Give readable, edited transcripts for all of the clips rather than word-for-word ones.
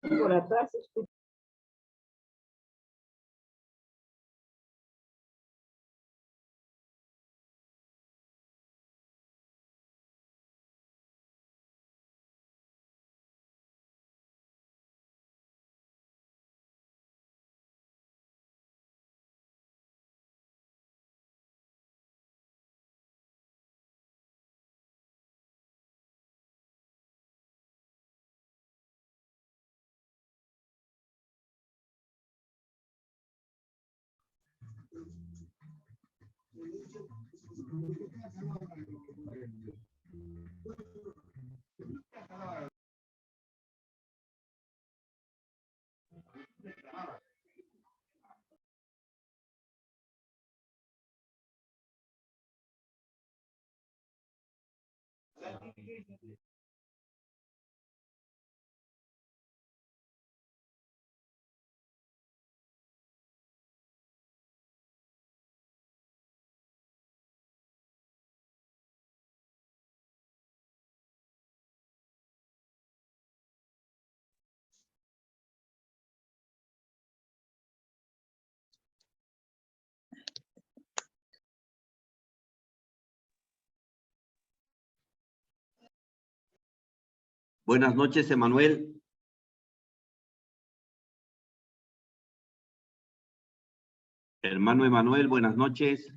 Por atrás. Buenas noches, Emanuel. Hermano Emanuel, buenas noches.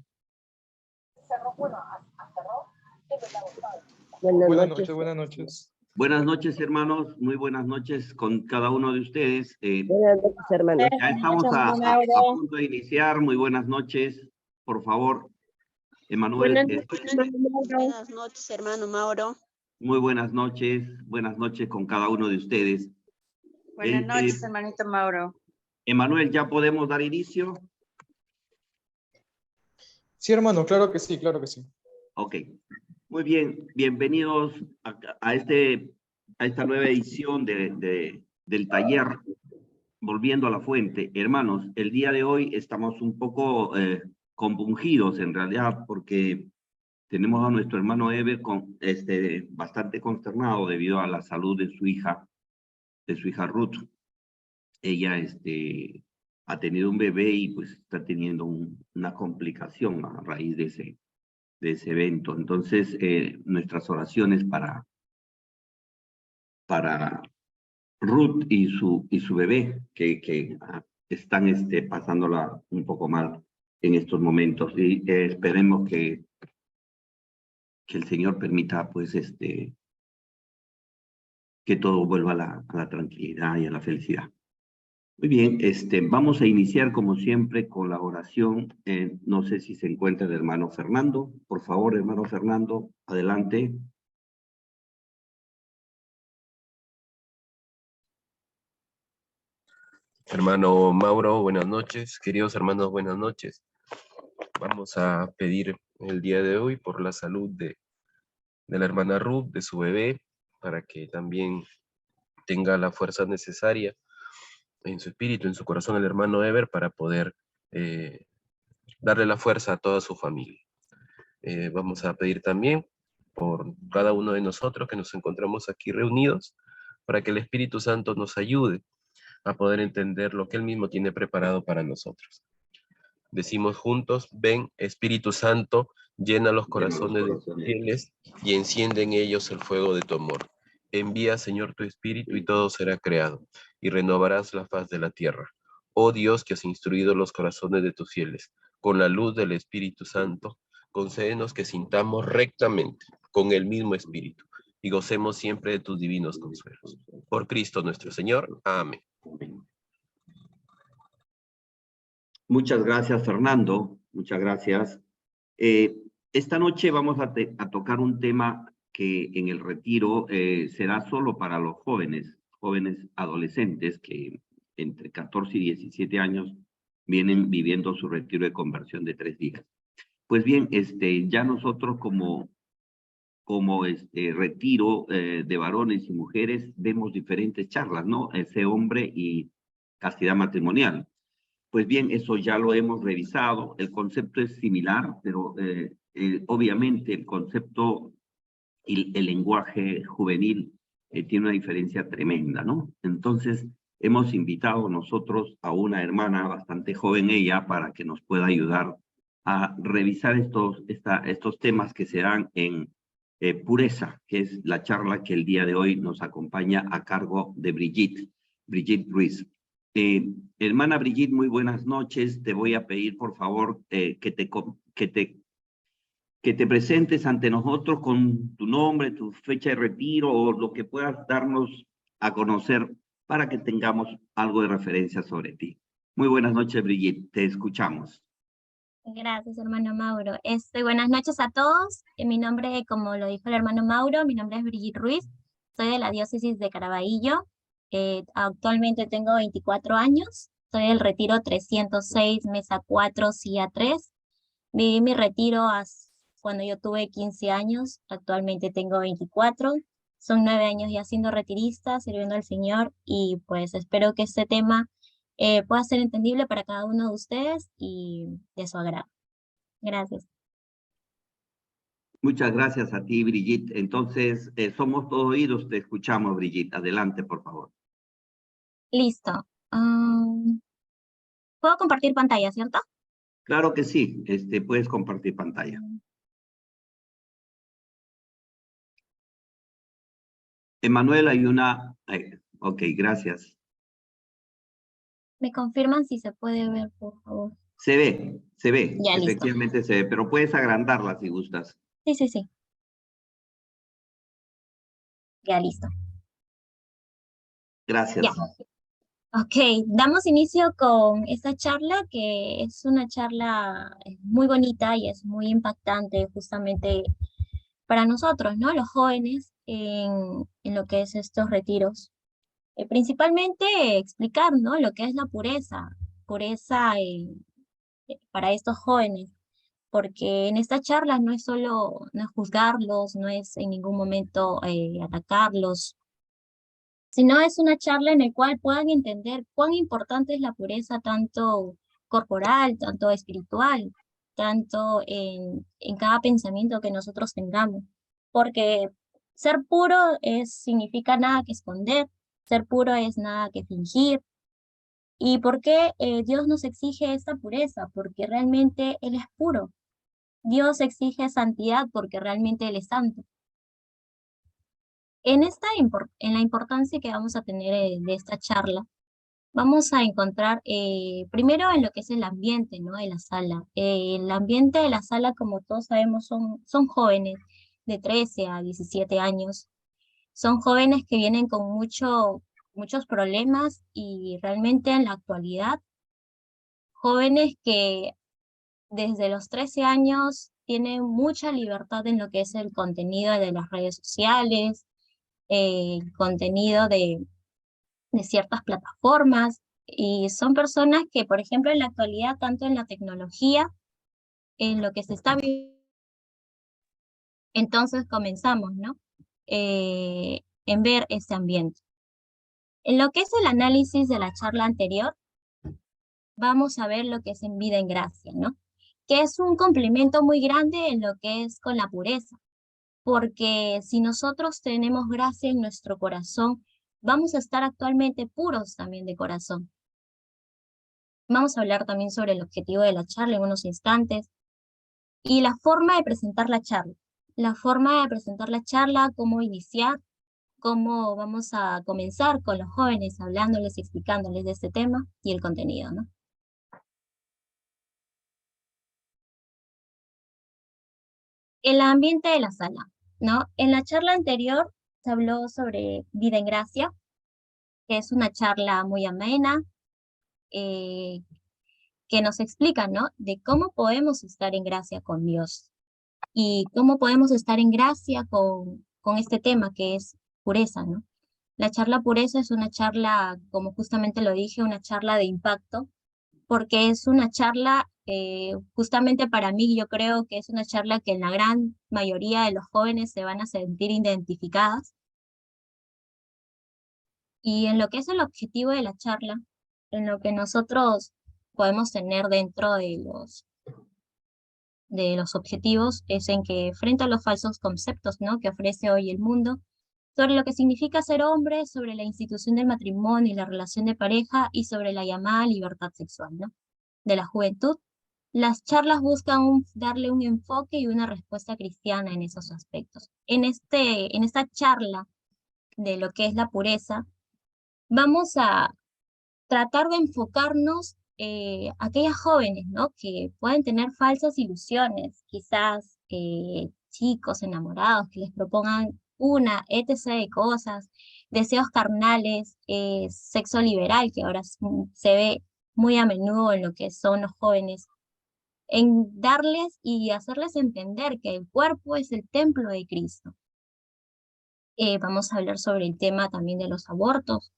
Buenas noches. Buenas noches. Buenas noches, hermanos. Muy buenas noches con cada uno de ustedes. Buenas noches, hermano. Ya estamos a punto de iniciar. Muy buenas noches. Por favor, Emanuel. Buenas noches, hermano Mauro. Muy buenas noches. Buenas noches con cada uno de ustedes. Buenas noches, hermanito Mauro. Emanuel, ¿ya podemos dar inicio? Sí, hermano, claro que sí, claro que sí. Ok. Muy bien. Bienvenidos a esta nueva edición del taller Volviendo a la Fuente. Hermanos, el día de hoy estamos un poco compungidos en realidad porque tenemos a nuestro hermano Eber bastante consternado debido a la salud de su hija Ruth. Ella ha tenido un bebé y pues está teniendo una complicación a raíz de ese evento. Entonces, nuestras oraciones para Ruth y su bebé que están pasándola un poco mal en estos momentos y esperemos que el Señor permita pues que todo vuelva a la tranquilidad y a la felicidad. Muy bien, vamos a iniciar como siempre con la oración. No sé si se encuentra el hermano Fernando. Por favor, hermano Fernando, adelante. Hermano Mauro, buenas noches. Queridos hermanos, buenas noches. Vamos a pedir el día de hoy por la salud de la hermana Ruth, de su bebé, para que también tenga la fuerza necesaria en su espíritu, en su corazón, el hermano Eber, para poder darle la fuerza a toda su familia. Vamos a pedir también por cada uno de nosotros que nos encontramos aquí reunidos, para que el Espíritu Santo nos ayude a poder entender lo que Él mismo tiene preparado para nosotros. Decimos juntos: ven, Espíritu Santo, llena los corazones de tus fieles y enciende en ellos el fuego de tu amor. Envía, Señor, tu Espíritu y todo será creado, y renovarás la faz de la tierra. Oh Dios, que has instruido los corazones de tus fieles, con la luz del Espíritu Santo, concédenos que sintamos rectamente con el mismo Espíritu, y gocemos siempre de tus divinos consuelos. Por Cristo nuestro Señor. Amén. Muchas gracias, Fernando. Muchas gracias. Esta noche vamos a tocar un tema que en el retiro será solo para los jóvenes adolescentes que entre 14 y 17 años vienen viviendo su retiro de conversión de 3 días. Pues bien, ya nosotros como retiro de varones y mujeres vemos diferentes charlas, ¿no? Ese hombre y castidad matrimonial. Pues bien, eso ya lo hemos revisado. El concepto es similar, pero obviamente el concepto y el lenguaje juvenil tiene una diferencia tremenda, ¿no? Entonces, hemos invitado nosotros a una hermana bastante joven ella para que nos pueda ayudar a revisar estos temas que se dan en pureza, que es la charla que el día de hoy nos acompaña a cargo de Brigitte Ruiz. Hermana Brigitte, muy buenas noches. Te voy a pedir, por favor, que te presentes ante nosotros con tu nombre, tu fecha de retiro o lo que puedas darnos a conocer para que tengamos algo de referencia sobre ti. Muy buenas noches, Brigitte. Te escuchamos. Gracias, hermano Mauro. Buenas noches a todos. Mi nombre, como lo dijo el hermano Mauro, mi nombre es Brigitte Ruiz. Soy de la diócesis de Caraballo. Actualmente tengo 24 años. Soy del retiro 306, mesa 4, silla 3. Viví mi retiro cuando yo tuve 15 años. Actualmente tengo 24. Son 9 años ya siendo retirista, sirviendo al Señor. Y pues espero que este tema pueda ser entendible para cada uno de ustedes y de su agrado. Gracias. Muchas gracias a ti, Brigitte. Entonces, somos todos oídos. Te escuchamos, Brigitte. Adelante, por favor. Listo. ¿Puedo compartir pantalla, cierto? Claro que sí. Puedes compartir pantalla. Emanuel, hay una... ok, gracias. ¿Me confirman si se puede ver, por favor? Se ve. Ya, listo. Efectivamente se ve, pero puedes agrandarla si gustas. Sí. Ya, listo. Gracias. Ya. Ok, damos inicio con esta charla, que es una charla muy bonita y es muy impactante justamente para nosotros, ¿no? Los jóvenes en lo que es estos retiros. Principalmente explicar, ¿no? Lo que es la pureza para estos jóvenes, porque en esta charla no es juzgarlos, no es en ningún momento atacarlos, sino es una charla en la cual puedan entender cuán importante es la pureza tanto corporal, tanto espiritual, tanto en cada pensamiento que nosotros tengamos, porque ser puro significa nada que esconder, ser puro es nada que fingir. ¿Y por qué Dios nos exige esta pureza? Porque realmente Él es puro. Dios exige santidad porque realmente Él es santo. En la importancia que vamos a tener de esta charla, vamos a encontrar primero en lo que es el ambiente, ¿no? De la sala. El ambiente de la sala, como todos sabemos, son jóvenes de 13 a 17 años. Son jóvenes que vienen con muchos problemas y realmente en la actualidad, jóvenes que desde los 13 años tienen mucha libertad en lo que es el contenido de las redes sociales, el contenido de ciertas plataformas, y son personas que, por ejemplo, en la actualidad, tanto en la tecnología, en lo que se está viviendo, entonces comenzamos, ¿no? En ver este ambiente. En lo que es el análisis de la charla anterior, vamos a ver lo que es en vida en gracia, ¿no? Que es un complemento muy grande en lo que es con la pureza, porque si nosotros tenemos gracia en nuestro corazón, vamos a estar actualmente puros también de corazón. Vamos a hablar también sobre el objetivo de la charla en unos instantes y la forma de presentar la charla. La forma de presentar la charla, cómo iniciar, cómo vamos a comenzar con los jóvenes, hablándoles, explicándoles de este tema y el contenido, ¿no? El ambiente de la sala, ¿no? En la charla anterior se habló sobre vida en gracia, que es una charla muy amena, que nos explica, ¿no? De cómo podemos estar en gracia con Dios y cómo podemos estar en gracia con este tema que es pureza, ¿no? La charla pureza es una charla, como justamente lo dije, una charla de impacto, porque es una charla, justamente para mí, yo creo que es una charla que en la gran mayoría de los jóvenes se van a sentir identificadas. Y en lo que es el objetivo de la charla, en lo que nosotros podemos tener dentro de los objetivos, es en que frente a los falsos conceptos, ¿no? que ofrece hoy el mundo, sobre lo que significa ser hombre, sobre la institución del matrimonio y la relación de pareja, y sobre la llamada libertad sexual, ¿no? De la juventud. Las charlas buscan darle un enfoque y una respuesta cristiana en esos aspectos. En esta charla de lo que es la pureza, vamos a tratar de enfocarnos aquellas jóvenes, ¿no? Que pueden tener falsas ilusiones, quizás chicos enamorados que les propongan una etc. de cosas, deseos carnales, sexo liberal, que ahora se ve muy a menudo en lo que son los jóvenes, en darles y hacerles entender que el cuerpo es el templo de Cristo. Vamos a hablar sobre el tema también de los abortos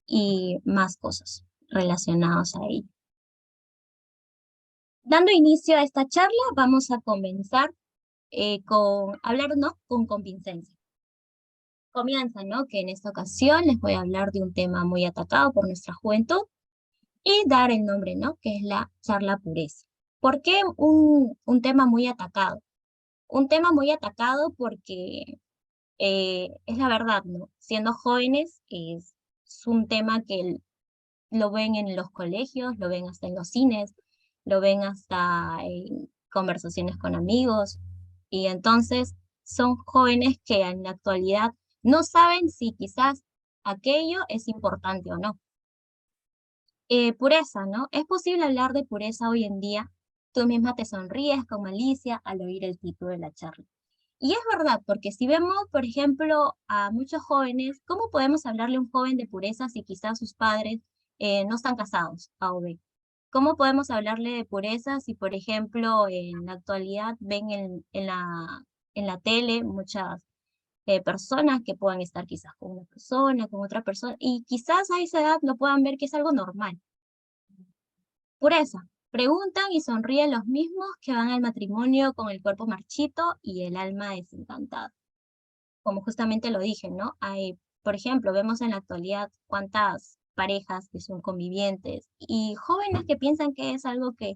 y más cosas relacionadas a ello. Dando inicio a esta charla, vamos a comenzar con hablarnos con convincencia. Comienza, ¿no? Que en esta ocasión les voy a hablar de un tema muy atacado por nuestra juventud y dar el nombre, ¿no? Que es la charla pureza. ¿Por qué un tema muy atacado? Un tema muy atacado porque es la verdad, ¿no? Siendo jóvenes es un tema que lo ven en los colegios, lo ven hasta en los cines, lo ven hasta en conversaciones con amigos, y entonces son jóvenes que en la actualidad no saben si quizás aquello es importante o no. Pureza, ¿no? ¿Es posible hablar de pureza hoy en día? Tú misma te sonríes con malicia al oír el título de la charla. Y es verdad, porque si vemos, por ejemplo, a muchos jóvenes, ¿cómo podemos hablarle a un joven de pureza si quizás sus padres no están casados, A o B? ¿Cómo podemos hablarle de pureza si, por ejemplo, en la actualidad ven en la tele muchas personas que puedan estar quizás con una persona, con otra persona, y quizás a esa edad lo puedan ver que es algo normal? Pureza. Preguntan y sonríen los mismos que van al matrimonio con el cuerpo marchito y el alma desencantada. Como justamente lo dije, ¿no? Hay, por ejemplo, vemos en la actualidad cuántas parejas que son convivientes y jóvenes que piensan que es algo que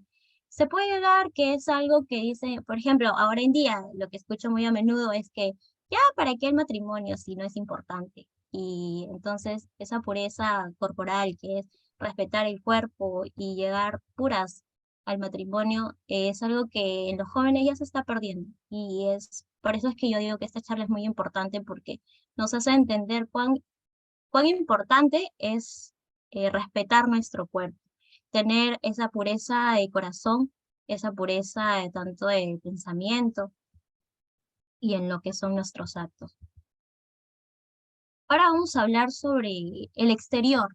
se puede dar, que es algo que dice, por ejemplo, ahora en día lo que escucho muy a menudo es que ya, ¿para qué el matrimonio si no es importante? Y entonces esa pureza corporal que es respetar el cuerpo y llegar puras al matrimonio es algo que en los jóvenes ya se está perdiendo. Y por eso es que yo digo que esta charla es muy importante, porque nos hace entender cuán importante es respetar nuestro cuerpo, tener esa pureza de corazón, esa pureza tanto de pensamiento y en lo que son nuestros actos. Ahora vamos a hablar sobre el exterior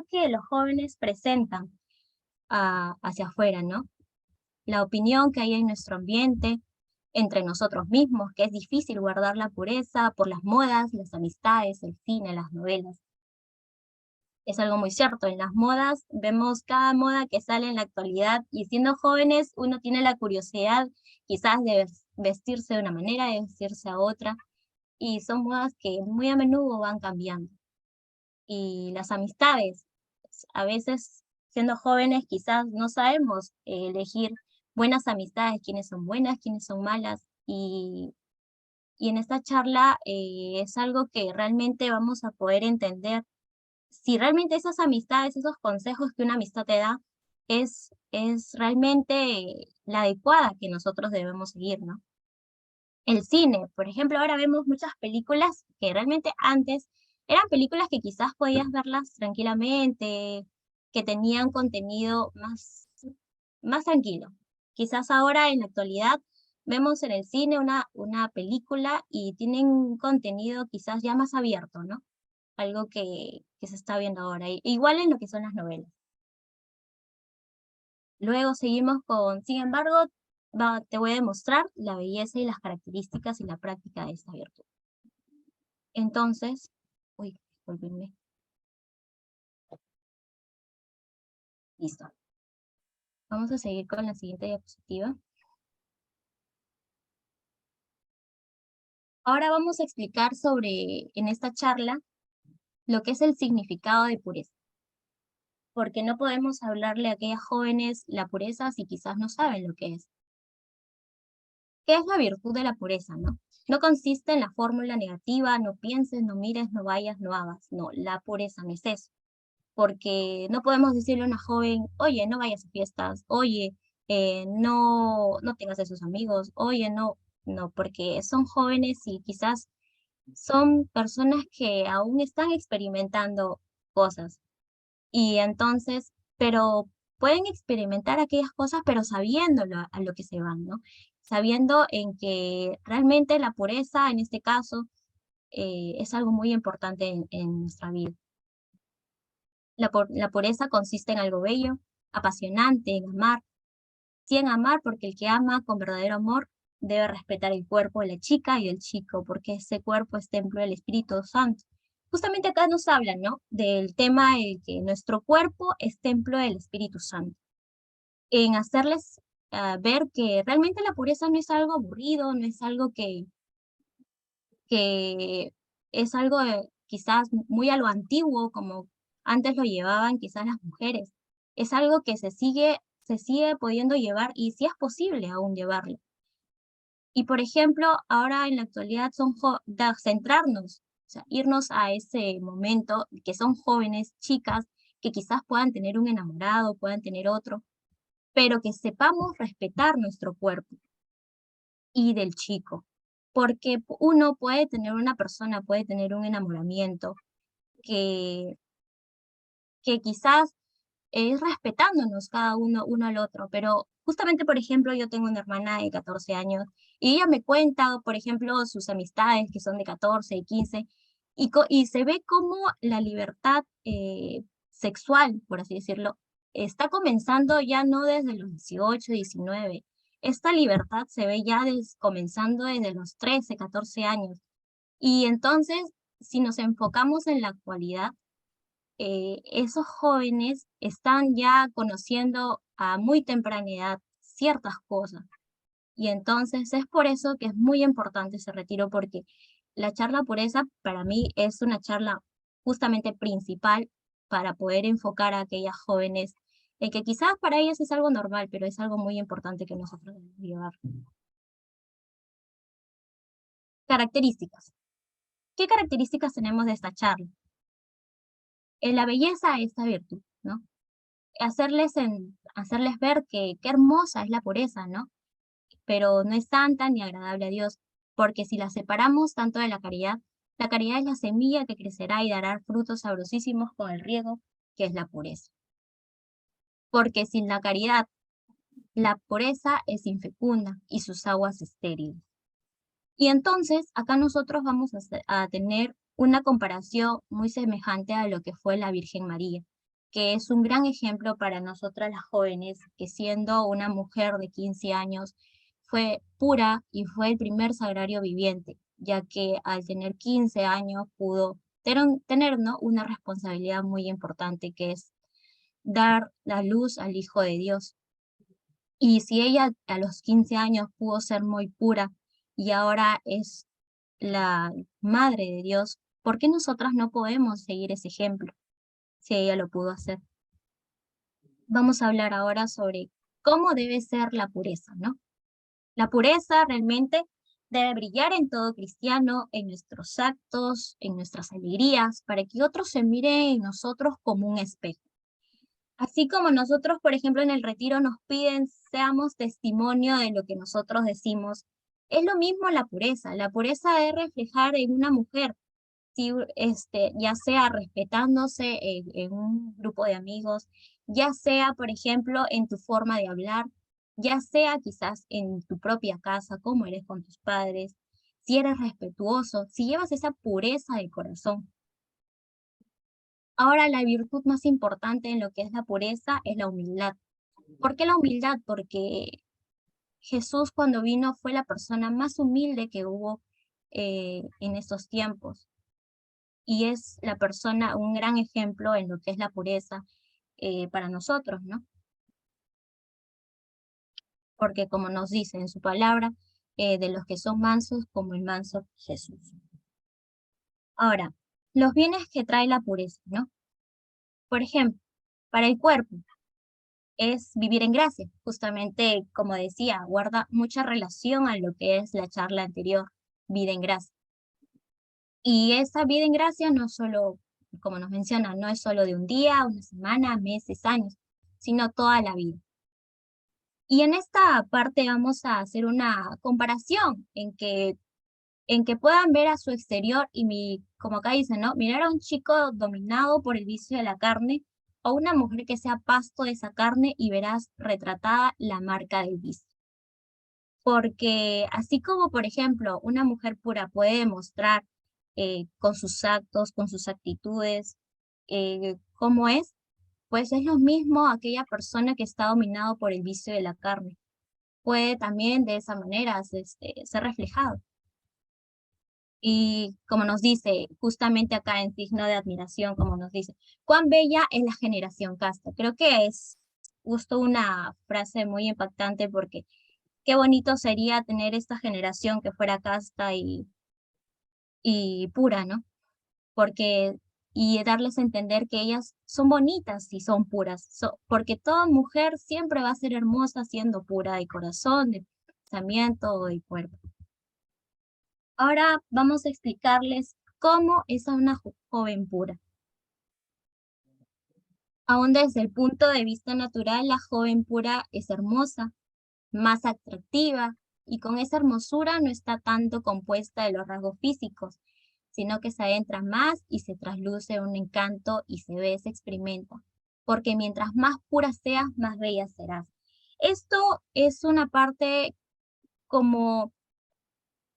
que los jóvenes presentan hacia afuera, ¿no? La opinión que hay en nuestro ambiente, entre nosotros mismos, que es difícil guardar la pureza por las modas, las amistades, el cine, las novelas. Es algo muy cierto, en las modas vemos cada moda que sale en la actualidad y siendo jóvenes uno tiene la curiosidad quizás de vestirse de una manera, de vestirse a otra, y son modas que muy a menudo van cambiando. Y las amistades, a veces siendo jóvenes quizás no sabemos elegir buenas amistades, quiénes son buenas, quiénes son malas, y en esta charla es algo que realmente vamos a poder entender si realmente esas amistades, esos consejos que una amistad te da, es realmente la adecuada que nosotros debemos seguir, ¿no? El cine, por ejemplo, ahora vemos muchas películas que realmente antes eran películas que quizás podías verlas tranquilamente, que tenían contenido más tranquilo. Quizás ahora en la actualidad vemos en el cine una película y tienen un contenido quizás ya más abierto, ¿no? Algo que se está viendo ahora, igual en lo que son las novelas. Luego seguimos con, sin embargo, te voy a demostrar la belleza y las características y la práctica de esta virtud. Entonces, discúlpenme. Listo. Vamos a seguir con la siguiente diapositiva. Ahora vamos a explicar en esta charla, lo que es el significado de pureza. Porque no podemos hablarle a aquellas jóvenes la pureza si quizás no saben lo que es. ¿Qué es la virtud de la pureza, no? No consiste en la fórmula negativa, no pienses, no mires, no vayas, no hagas. No, la pureza no es eso. Porque no podemos decirle a una joven, oye, no vayas a fiestas, oye, no tengas esos amigos, oye, no, porque son jóvenes y quizás son personas que aún están experimentando cosas. Y entonces, pero pueden experimentar aquellas cosas, pero sabiendo a lo que se van, ¿no? Sabiendo en que realmente la pureza, en este caso, es algo muy importante en nuestra vida. La pureza consiste en algo bello, apasionante, en amar. Sí, en amar, porque el que ama con verdadero amor debe respetar el cuerpo de la chica y del chico, porque ese cuerpo es templo del Espíritu Santo. Justamente acá nos hablan, ¿no? Del tema de que nuestro cuerpo es templo del Espíritu Santo. En hacerles ver que realmente la pureza no es algo aburrido, no es algo que es algo quizás muy a lo antiguo, como antes lo llevaban quizás las mujeres. Es algo que se sigue pudiendo llevar y sí es posible aún llevarlo. Y por ejemplo, ahora en la actualidad centrarnos, o sea, irnos a ese momento que son jóvenes, chicas, que quizás puedan tener un enamorado, puedan tener otro, pero que sepamos respetar nuestro cuerpo y del chico. Porque uno puede tener una persona, puede tener un enamoramiento que quizás es respetándonos cada uno al otro, pero justamente, por ejemplo, yo tengo una hermana de 14 años y ella me cuenta, por ejemplo, sus amistades que son de 14 y 15, y se ve como la libertad sexual, por así decirlo, está comenzando ya no desde los 18, 19. Esta libertad se ve ya comenzando desde los 13, 14 años. Y entonces, si nos enfocamos en la actualidad, esos jóvenes están ya conociendo a muy temprana edad ciertas cosas. Y entonces es por eso que es muy importante ese retiro, porque la charla pureza para mí es una charla justamente principal para poder enfocar a aquellas jóvenes, que quizás para ellas es algo normal, pero es algo muy importante que nosotros debemos llevar. Características. ¿Qué características tenemos de esta charla? En la belleza esta virtud, ¿no? Hacerles ver que qué hermosa es la pureza, ¿no? Pero no es santa ni agradable a Dios, porque si la separamos tanto de la caridad es la semilla que crecerá y dará frutos sabrosísimos con el riego, que es la pureza. Porque sin la caridad, la pureza es infecunda y sus aguas estériles. Y entonces, acá nosotros vamos a tener una comparación muy semejante a lo que fue la Virgen María, que es un gran ejemplo para nosotras las jóvenes, que siendo una mujer de 15 años, fue pura y fue el primer sagrario viviente, ya que al tener 15 años pudo tener, ¿no?, una responsabilidad muy importante, que es dar la luz al Hijo de Dios. Y si ella a los 15 años pudo ser muy pura y ahora es la Madre de Dios, ¿por qué nosotras no podemos seguir ese ejemplo si ella lo pudo hacer? Vamos a hablar ahora sobre cómo debe ser la pureza, ¿no? La pureza realmente debe brillar en todo cristiano, en nuestros actos, en nuestras alegrías, para que otros se miren en nosotros como un espejo. Así como nosotros, por ejemplo, en el retiro nos piden seamos testimonio de lo que nosotros decimos, es lo mismo la pureza. La pureza es reflejar en una mujer, si, ya sea respetándose en un grupo de amigos, ya sea, por ejemplo, en tu forma de hablar, ya sea quizás en tu propia casa, cómo eres con tus padres, si eres respetuoso, si llevas esa pureza de corazón. Ahora, la virtud más importante en lo que es la pureza es la humildad. ¿Por qué la humildad? Porque Jesús cuando vino fue la persona más humilde que hubo en estos tiempos. Y es la persona, un gran ejemplo en lo que es la pureza para nosotros, ¿no? Porque como nos dice en su palabra, de los que son mansos como el manso Jesús. Ahora, los bienes que trae la pureza, ¿no? Por ejemplo, para el cuerpo, es vivir en gracia. Justamente, como decía, guarda mucha relación a lo que es la charla anterior, vida en gracia. Y esa vida en gracia no es solo, como nos menciona, no es solo de un día, una semana, meses, años, sino toda la vida. Y en esta parte vamos a hacer una comparación en que puedan ver a su exterior y como acá dice, ¿no? Mirar a un chico dominado por el vicio de la carne o una mujer que sea pasto de esa carne y verás retratada la marca del vicio. Porque así como, por ejemplo, una mujer pura puede demostrar con sus actos, con sus actitudes, cómo es, pues es lo mismo aquella persona que está dominado por el vicio de la carne. Puede también de esa manera ser reflejado. Y como nos dice, justamente acá en signo de admiración, como nos dice, cuán bella es la generación casta. Creo que es justo una frase muy impactante porque qué bonito sería tener esta generación que fuera casta y pura, ¿no? Porque, y darles a entender que ellas son bonitas y son puras, porque toda mujer siempre va a ser hermosa siendo pura de corazón, de pensamiento y cuerpo. Ahora vamos a explicarles cómo es a una joven pura. Aún desde el punto de vista natural, la joven pura es hermosa, más atractiva, y con esa hermosura no está tanto compuesta de los rasgos físicos, sino que se adentra más y se trasluce un encanto y se ve, se experimenta. Porque mientras más pura seas, más bella serás. Esto es una parte como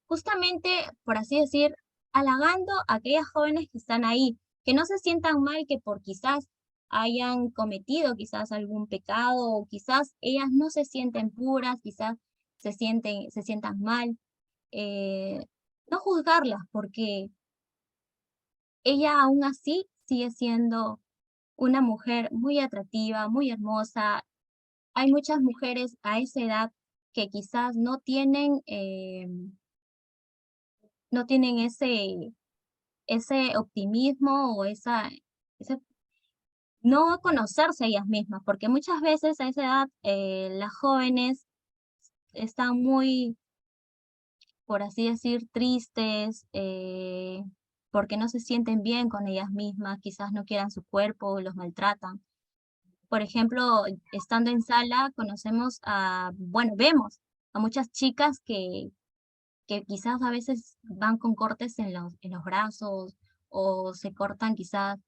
justamente, por así decir, halagando a aquellas jóvenes que están ahí, que no se sientan mal que por quizás hayan cometido quizás algún pecado, o quizás ellas no se sienten puras, quizás se sientan mal. No juzgarlas, porque ella aún así sigue siendo una mujer muy atractiva, muy hermosa. Hay muchas mujeres a esa edad que quizás no tienen ese optimismo o ese no conocerse ellas mismas, porque muchas veces a esa edad las jóvenes están muy, por así decir, tristes, porque no se sienten bien con ellas mismas, quizás no quieran su cuerpo, los maltratan. Por ejemplo, estando en sala, vemos a muchas chicas que quizás a veces van con cortes en los brazos o se cortan quizás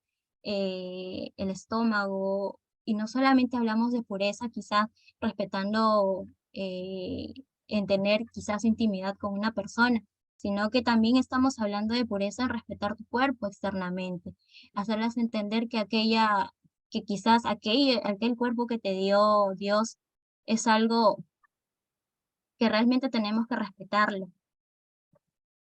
el estómago. Y no solamente hablamos de pureza, quizás respetando en tener quizás intimidad con una persona, sino que también estamos hablando de pureza en respetar tu cuerpo externamente, hacerlas entender que quizás aquel cuerpo que te dio Dios es algo que realmente tenemos que respetarlo.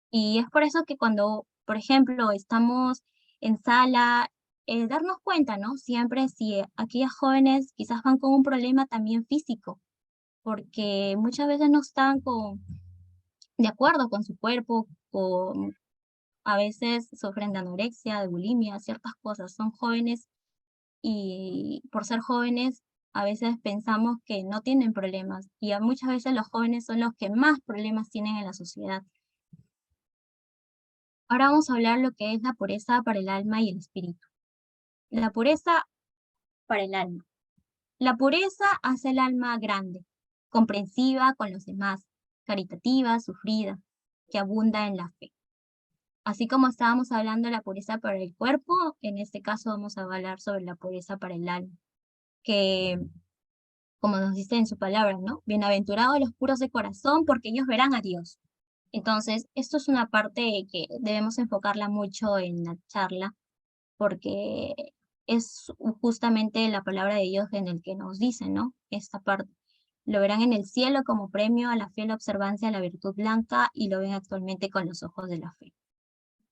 Y es por eso que cuando, por ejemplo, estamos en sala, darnos cuenta, ¿no? Siempre si aquellas jóvenes quizás van con un problema también físico, porque muchas veces no están de acuerdo con su cuerpo, a veces sufren de anorexia, de bulimia, ciertas cosas. Son jóvenes y por ser jóvenes a veces pensamos que no tienen problemas y muchas veces los jóvenes son los que más problemas tienen en la sociedad. Ahora vamos a hablar lo que es la pureza para el alma y el espíritu. La pureza para el alma. La pureza hace el alma grande, comprensiva con los demás, caritativa, sufrida, que abunda en la fe. Así como estábamos hablando de la pureza para el cuerpo, en este caso vamos a hablar sobre la pureza para el alma, que, como nos dice en su palabra, ¿no? Bienaventurados los puros de corazón, porque ellos verán a Dios. Entonces, esto es una parte que debemos enfocarla mucho en la charla, porque es justamente la palabra de Dios en el que nos dice, ¿no? Esta parte. Lo verán en el cielo como premio a la fiel observancia de la virtud blanca y lo ven actualmente con los ojos de la fe.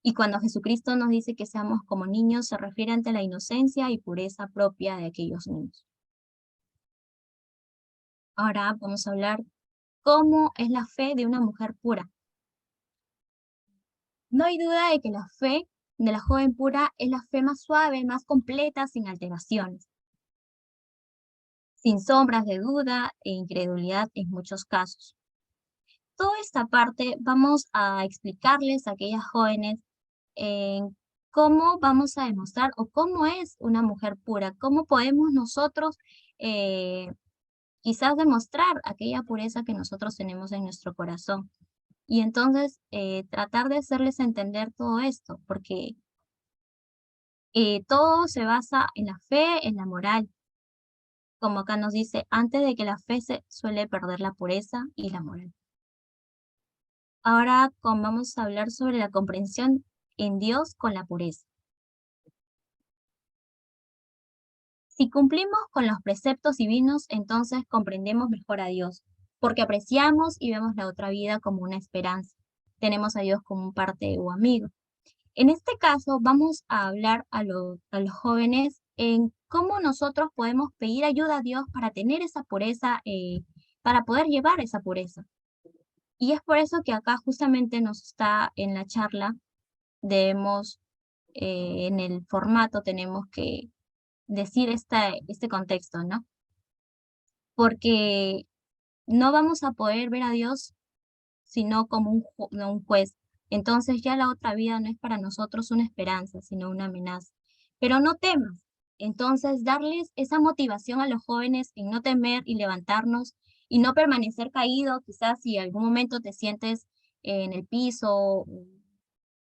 Y cuando Jesucristo nos dice que seamos como niños, se refiere ante la inocencia y pureza propia de aquellos niños. Ahora vamos a hablar cómo es la fe de una mujer pura. No hay duda de que la fe de la joven pura es la fe más suave, más completa, sin alteraciones. sin sombras de duda e incredulidad en muchos casos. Toda esta parte vamos a explicarles a aquellas jóvenes en cómo vamos a demostrar o cómo es una mujer pura, cómo podemos nosotros quizás demostrar aquella pureza que nosotros tenemos en nuestro corazón. Y entonces tratar de hacerles entender todo esto, porque todo se basa en la fe, en la moral. Como acá nos dice, antes de que la fe se suele perder la pureza y la moral. Ahora vamos a hablar sobre la comprensión en Dios con la pureza. Si cumplimos con los preceptos divinos, entonces comprendemos mejor a Dios, porque apreciamos y vemos la otra vida como una esperanza. Tenemos a Dios como un parte o amigo. En este caso, vamos a hablar a los jóvenes en cómo nosotros podemos pedir ayuda a Dios para tener esa pureza, para poder llevar esa pureza. Y es por eso que acá justamente nos está en la charla, debemos, en el formato tenemos que decir este contexto, ¿no? Porque no vamos a poder ver a Dios sino como un juez. Entonces ya la otra vida no es para nosotros una esperanza, sino una amenaza. Pero no temas. Entonces darles esa motivación a los jóvenes en no temer y levantarnos y no permanecer caído, quizás si algún momento te sientes en el piso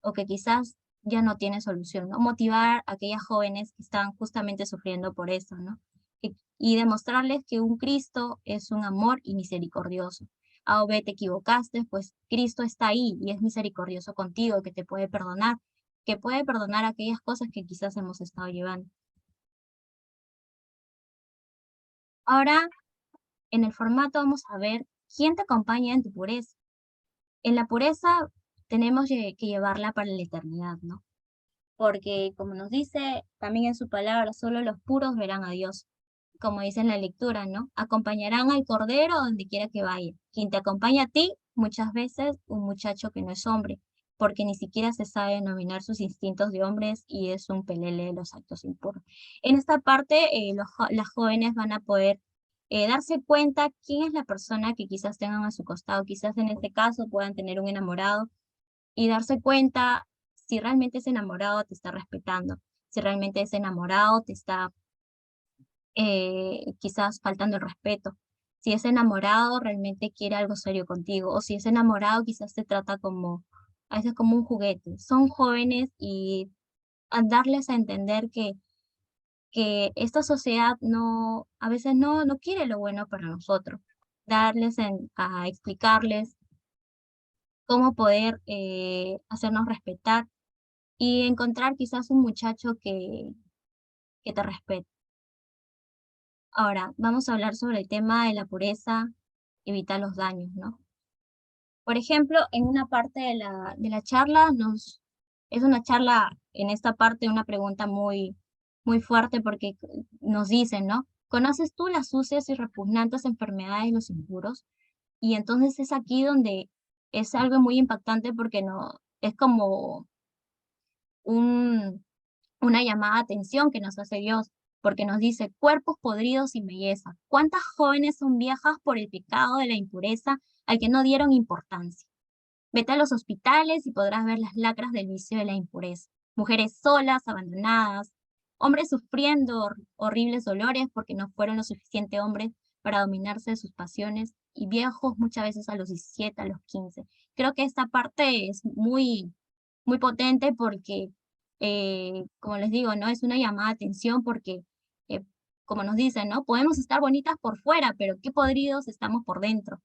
o que quizás ya no tiene solución, ¿no? Motivar a aquellas jóvenes que están justamente sufriendo por eso, ¿no? Y demostrarles que un Cristo es un amor y misericordioso. A o B, te equivocaste, pues Cristo está ahí y es misericordioso contigo, que te puede perdonar, que puede perdonar aquellas cosas que quizás hemos estado llevando. Ahora, en el formato vamos a ver quién te acompaña en tu pureza. En la pureza tenemos que llevarla para la eternidad, ¿no? Porque como nos dice también en su palabra, solo los puros verán a Dios. Como dice en la lectura, ¿no? Acompañarán al Cordero donde quiera que vaya. Quien te acompaña a ti, muchas veces un muchacho que no es hombre, porque ni siquiera se sabe denominar sus instintos de hombres y es un pelele de los actos impuros. En esta parte, las jóvenes van a poder darse cuenta quién es la persona que quizás tengan a su costado. Quizás en este caso puedan tener un enamorado y darse cuenta si realmente ese enamorado te está respetando, si realmente ese enamorado te está quizás faltando el respeto, si ese enamorado realmente quiere algo serio contigo, o si ese enamorado quizás te trata como, a veces como un juguete. Son jóvenes y a darles a entender que esta sociedad no, a veces no quiere lo bueno para nosotros. Darles a explicarles cómo poder hacernos respetar y encontrar quizás un muchacho que te respete. Ahora, vamos a hablar sobre el tema de la pureza, evitar los daños, ¿no? Por ejemplo, en una parte de la charla, es una charla, en esta parte, una pregunta muy fuerte porque nos dicen, ¿no? ¿Conoces tú las sucias y repugnantes enfermedades de los impuros? Y entonces es aquí donde es algo muy impactante porque no, es como una llamada de atención que nos hace Dios, porque nos dice, cuerpos podridos sin belleza. ¿Cuántas jóvenes son viejas por el pecado de la impureza al que no dieron importancia? Vete a los hospitales y podrás ver las lacras del vicio de la impureza. Mujeres solas, abandonadas, hombres sufriendo horribles dolores porque no fueron lo suficiente hombres para dominarse de sus pasiones, y viejos muchas veces a los 17, a los 15. Creo que esta parte es muy potente porque, como les digo, ¿no? Es una llamada de atención porque, eh, como nos dicen, ¿no? Podemos estar bonitas por fuera, pero qué podridos estamos por dentro.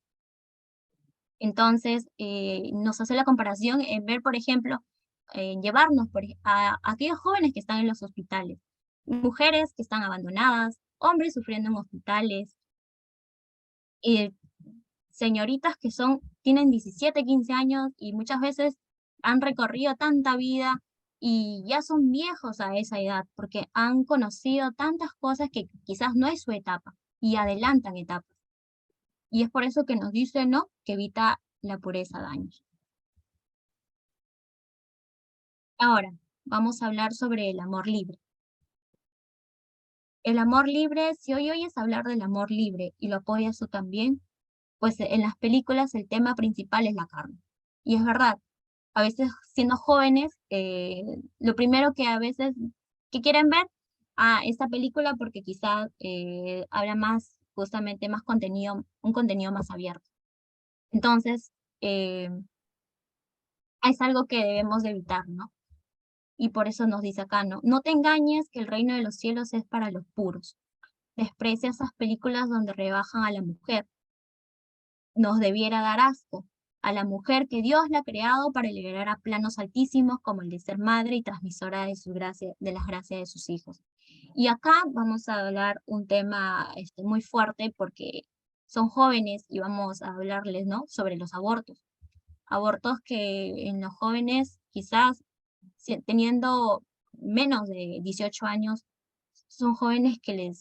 Entonces, nos hace la comparación en ver, por ejemplo, llevarnos a aquellos jóvenes que están en los hospitales, mujeres que están abandonadas, hombres sufriendo en hospitales, señoritas que tienen 17, 15 años y muchas veces han recorrido tanta vida y ya son viejos a esa edad porque han conocido tantas cosas que quizás no es su etapa y adelantan etapas. Y es por eso que nos dice, ¿no?, que evita la pureza daños. Ahora, vamos a hablar sobre el amor libre. El amor libre, si hoy oyes hablar del amor libre y lo apoyas tú también, pues en las películas el tema principal es la carne. Y es verdad, a veces siendo jóvenes, lo primero que a veces que quieren ver a esta película porque quizás habla más, justamente más contenido, un contenido más abierto. Entonces, eh, es algo que debemos de evitar, ¿no? Y por eso nos dice acá, ¿no? No te engañes que el reino de los cielos es para los puros. Desprecia esas películas donde rebajan a la mujer. Nos debiera dar asco a la mujer que Dios la ha creado para liberar a planos altísimos como el de ser madre y transmisora de su gracia, de las gracias de sus hijos. Y acá vamos a hablar un tema muy fuerte porque son jóvenes y vamos a hablarles, ¿no? Sobre los abortos. Abortos que en los jóvenes quizás teniendo menos de 18 años, son jóvenes que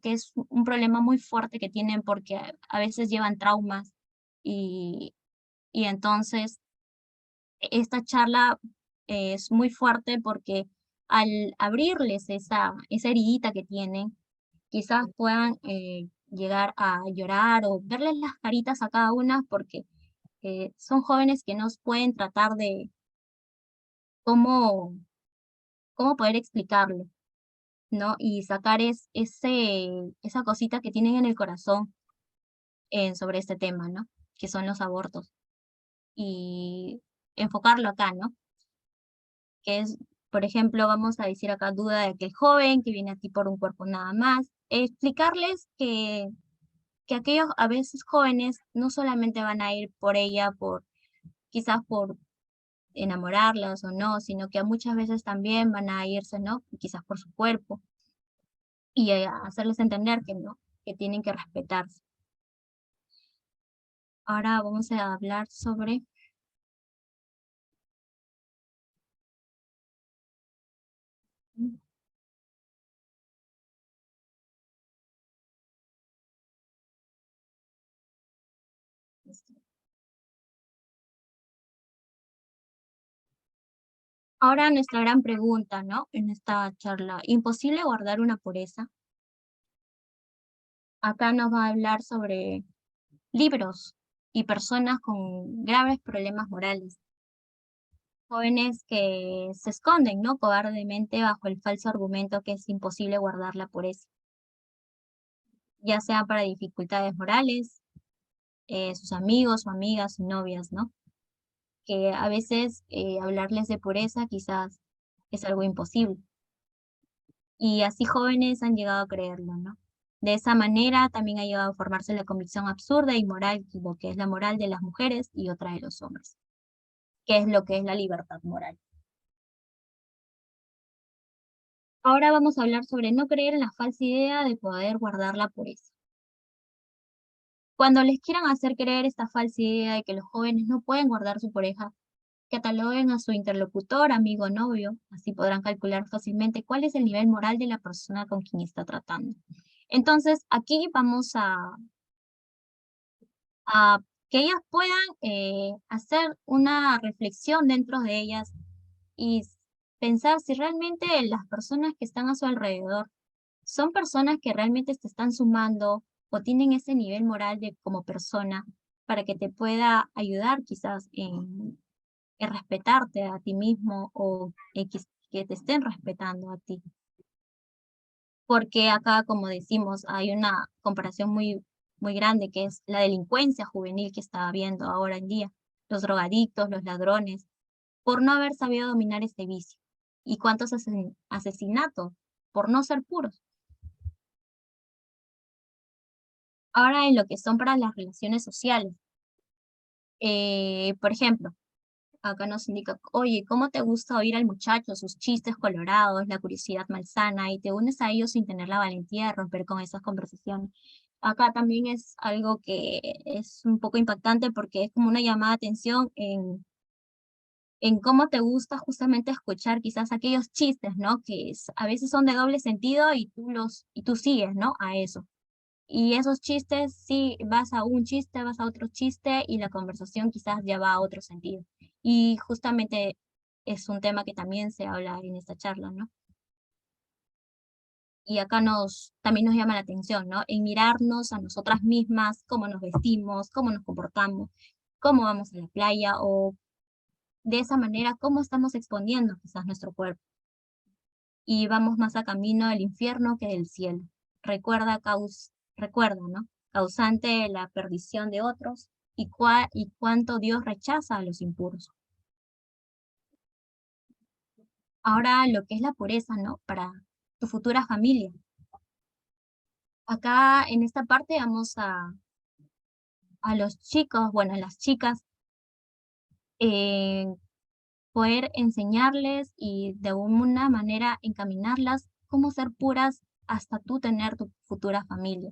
es un problema muy fuerte que tienen porque a veces llevan traumas y, y entonces esta charla es muy fuerte porque al abrirles esa heridita que tienen, quizás puedan llegar a llorar o verles las caritas a cada una porque son jóvenes que nos pueden tratar de cómo, cómo poder explicarlo, ¿no? Y sacar esa cosita que tienen en el corazón sobre este tema, ¿no? Que son los abortos. Y enfocarlo acá, ¿no? Que es, por ejemplo, vamos a decir acá duda de aquel joven que viene aquí por un cuerpo nada más. Explicarles que aquellos a veces jóvenes no solamente van a ir por ella, quizás por enamorarlas o no, sino que muchas veces también van a irse, ¿no? Quizás por su cuerpo y hacerles entender que no, que tienen que respetarse. Ahora vamos a hablar sobre ahora nuestra gran pregunta, ¿no? En esta charla, ¿imposible guardar una pureza? Acá nos va a hablar sobre libros y personas con graves problemas morales. Jóvenes que se esconden, ¿no? Cobardemente bajo el falso argumento que es imposible guardar la pureza, ya sea para dificultades morales, sus amigos o amigas o novias, ¿no? Que a veces hablarles de pureza quizás es algo imposible. Y así jóvenes han llegado a creerlo, ¿no? De esa manera también ha llegado a formarse la convicción absurda y moral, lo que es la moral de las mujeres y otra de los hombres, que es lo que es la libertad moral. Ahora vamos a hablar sobre no creer en la falsa idea de poder guardar la pureza. Cuando les quieran hacer creer esta falsa idea de que los jóvenes no pueden guardar su pureza, cataloguen a su interlocutor, amigo o novio, así podrán calcular fácilmente cuál es el nivel moral de la persona con quien está tratando. Entonces, aquí vamos a que ellas puedan hacer una reflexión dentro de ellas y pensar si realmente las personas que están a su alrededor son personas que realmente te están sumando o tienen ese nivel moral de como persona para que te pueda ayudar quizás en respetarte a ti mismo o que te estén respetando a ti. Porque acá, como decimos, hay una comparación muy grande que es la delincuencia juvenil que está habiendo ahora en día. Los drogadictos, los ladrones, por no haber sabido dominar este vicio. ¿Y cuántos asesinatos por no ser puros? Ahora en lo que son para las relaciones sociales. Por ejemplo, acá nos indica, oye, ¿cómo te gusta oír al muchacho, sus chistes colorados, la curiosidad malsana, y te unes a ellos sin tener la valentía de romper con esas conversaciones? Acá también es algo que es un poco impactante porque es como una llamada de atención en cómo te gusta justamente escuchar quizás aquellos chistes, ¿no? Que a veces son de doble sentido y tú sigues, ¿no? A eso. Y esos chistes, sí, vas a un chiste, vas a otro chiste y la conversación quizás ya va a otro sentido. Y justamente es un tema que también se habla en esta charla, ¿no? Y acá también nos llama la atención, ¿no? En mirarnos a nosotras mismas, cómo nos vestimos, cómo nos comportamos, cómo vamos a la playa o de esa manera cómo estamos exponiendo quizás nuestro cuerpo. Y vamos más a camino del infierno que del cielo. Recuerda, ¿no? Causante de la perdición de otros y cuánto Dios rechaza a los impuros. Ahora lo que es la pureza, ¿no? Para tu futura familia. Acá en esta parte vamos a los chicos, bueno, a las chicas, poder enseñarles y de alguna manera encaminarlas cómo ser puras hasta tú tener tu futura familia.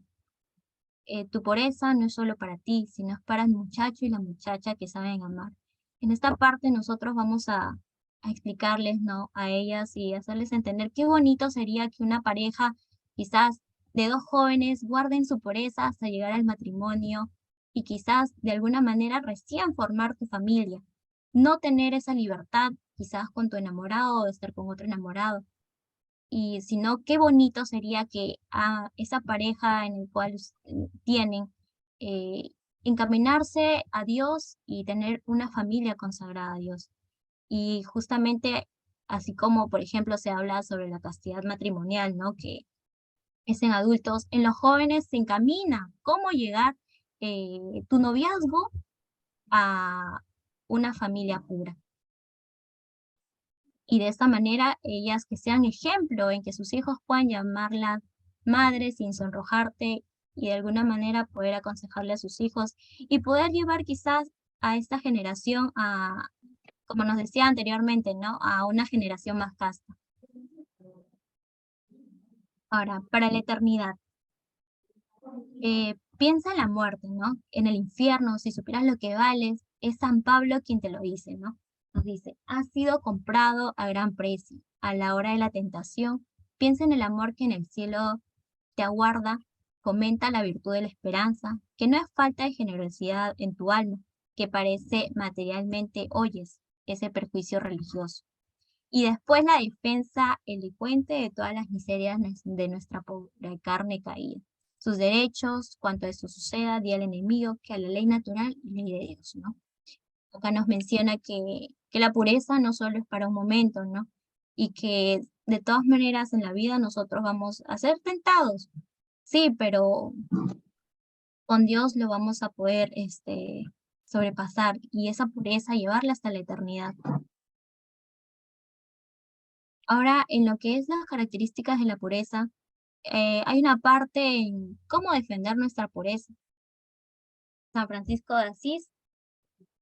Tu pureza no es solo para ti, sino es para el muchacho y la muchacha que saben amar. En esta parte nosotros vamos a explicarles, ¿no? A ellas y hacerles entender qué bonito sería que una pareja, quizás de dos jóvenes, guarden su pureza hasta llegar al matrimonio y quizás de alguna manera recién formar tu familia. No tener esa libertad, quizás con tu enamorado o estar con otro enamorado. Y sino qué bonito sería que a esa pareja en el cual tienen, encaminarse a Dios y tener una familia consagrada a Dios. Y justamente, así como, por ejemplo, se habla sobre la castidad matrimonial, ¿no? Que es en adultos, en los jóvenes se encamina cómo llegar tu noviazgo a una familia pura. Y de esta manera ellas que sean ejemplo en que sus hijos puedan llamarlas madre sin sonrojarte y de alguna manera poder aconsejarle a sus hijos y poder llevar quizás a esta generación a, como nos decía anteriormente, ¿no? A una generación más casta. Ahora, para la eternidad. Piensa en la muerte, ¿no? En el infierno, si supieras lo que vales, es San Pablo quien te lo dice, ¿no? Nos dice, has sido comprado a gran precio. A la hora de la tentación, piensa en el amor que en el cielo te aguarda, comenta la virtud de la esperanza, que no es falta de generosidad en tu alma, que parece materialmente oyes ese perjuicio religioso. Y después la defensa elocuente de todas las miserias de nuestra pobre carne caída. Sus derechos, cuanto eso suceda, di al enemigo que a la ley natural y ley de Dios, ¿no? Acá nos menciona que la pureza no solo es para un momento, ¿no? Y que de todas maneras en la vida nosotros vamos a ser tentados, sí, pero con Dios lo vamos a poder sobrepasar y esa pureza llevarla hasta la eternidad. Ahora, en lo que es las características de la pureza, hay una parte en cómo defender nuestra pureza. San Francisco de Asís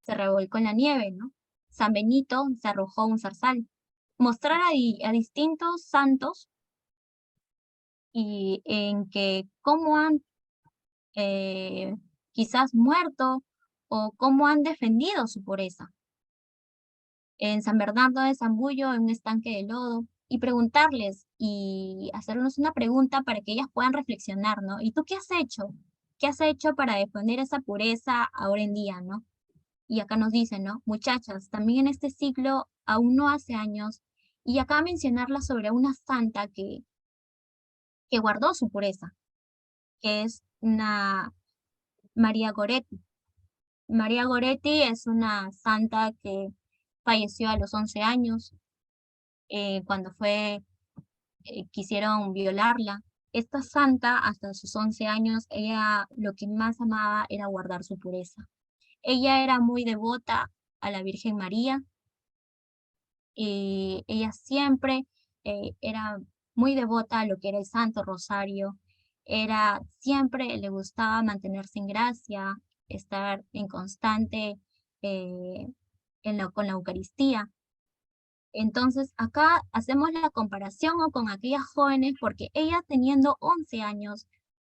se revolcó en la nieve, ¿no? San Benito se arrojó un zarzal. Mostrar a distintos santos y en que cómo han quizás muerto o cómo han defendido su pureza. En San Bernardo de Zambullo, en un estanque de lodo, y preguntarles y hacernos una pregunta para que ellas puedan reflexionar, ¿no? ¿Y tú qué has hecho? ¿Qué has hecho para defender esa pureza ahora en día, no? Y acá nos dicen, ¿no? Muchachas, también en este siglo, aún no hace años, y acá mencionarla sobre una santa que guardó su pureza, que es una María Goretti. María Goretti es una santa que falleció a los 11 años, cuando quisieron violarla. Esta santa, hasta sus 11 años, ella lo que más amaba era guardar su pureza. Ella era muy devota a la Virgen María, y ella siempre era muy devota a lo que era el Santo Rosario, siempre le gustaba mantenerse en gracia, estar en constante con la Eucaristía. Entonces acá hacemos la comparación con aquellas jóvenes porque ella teniendo 11 años,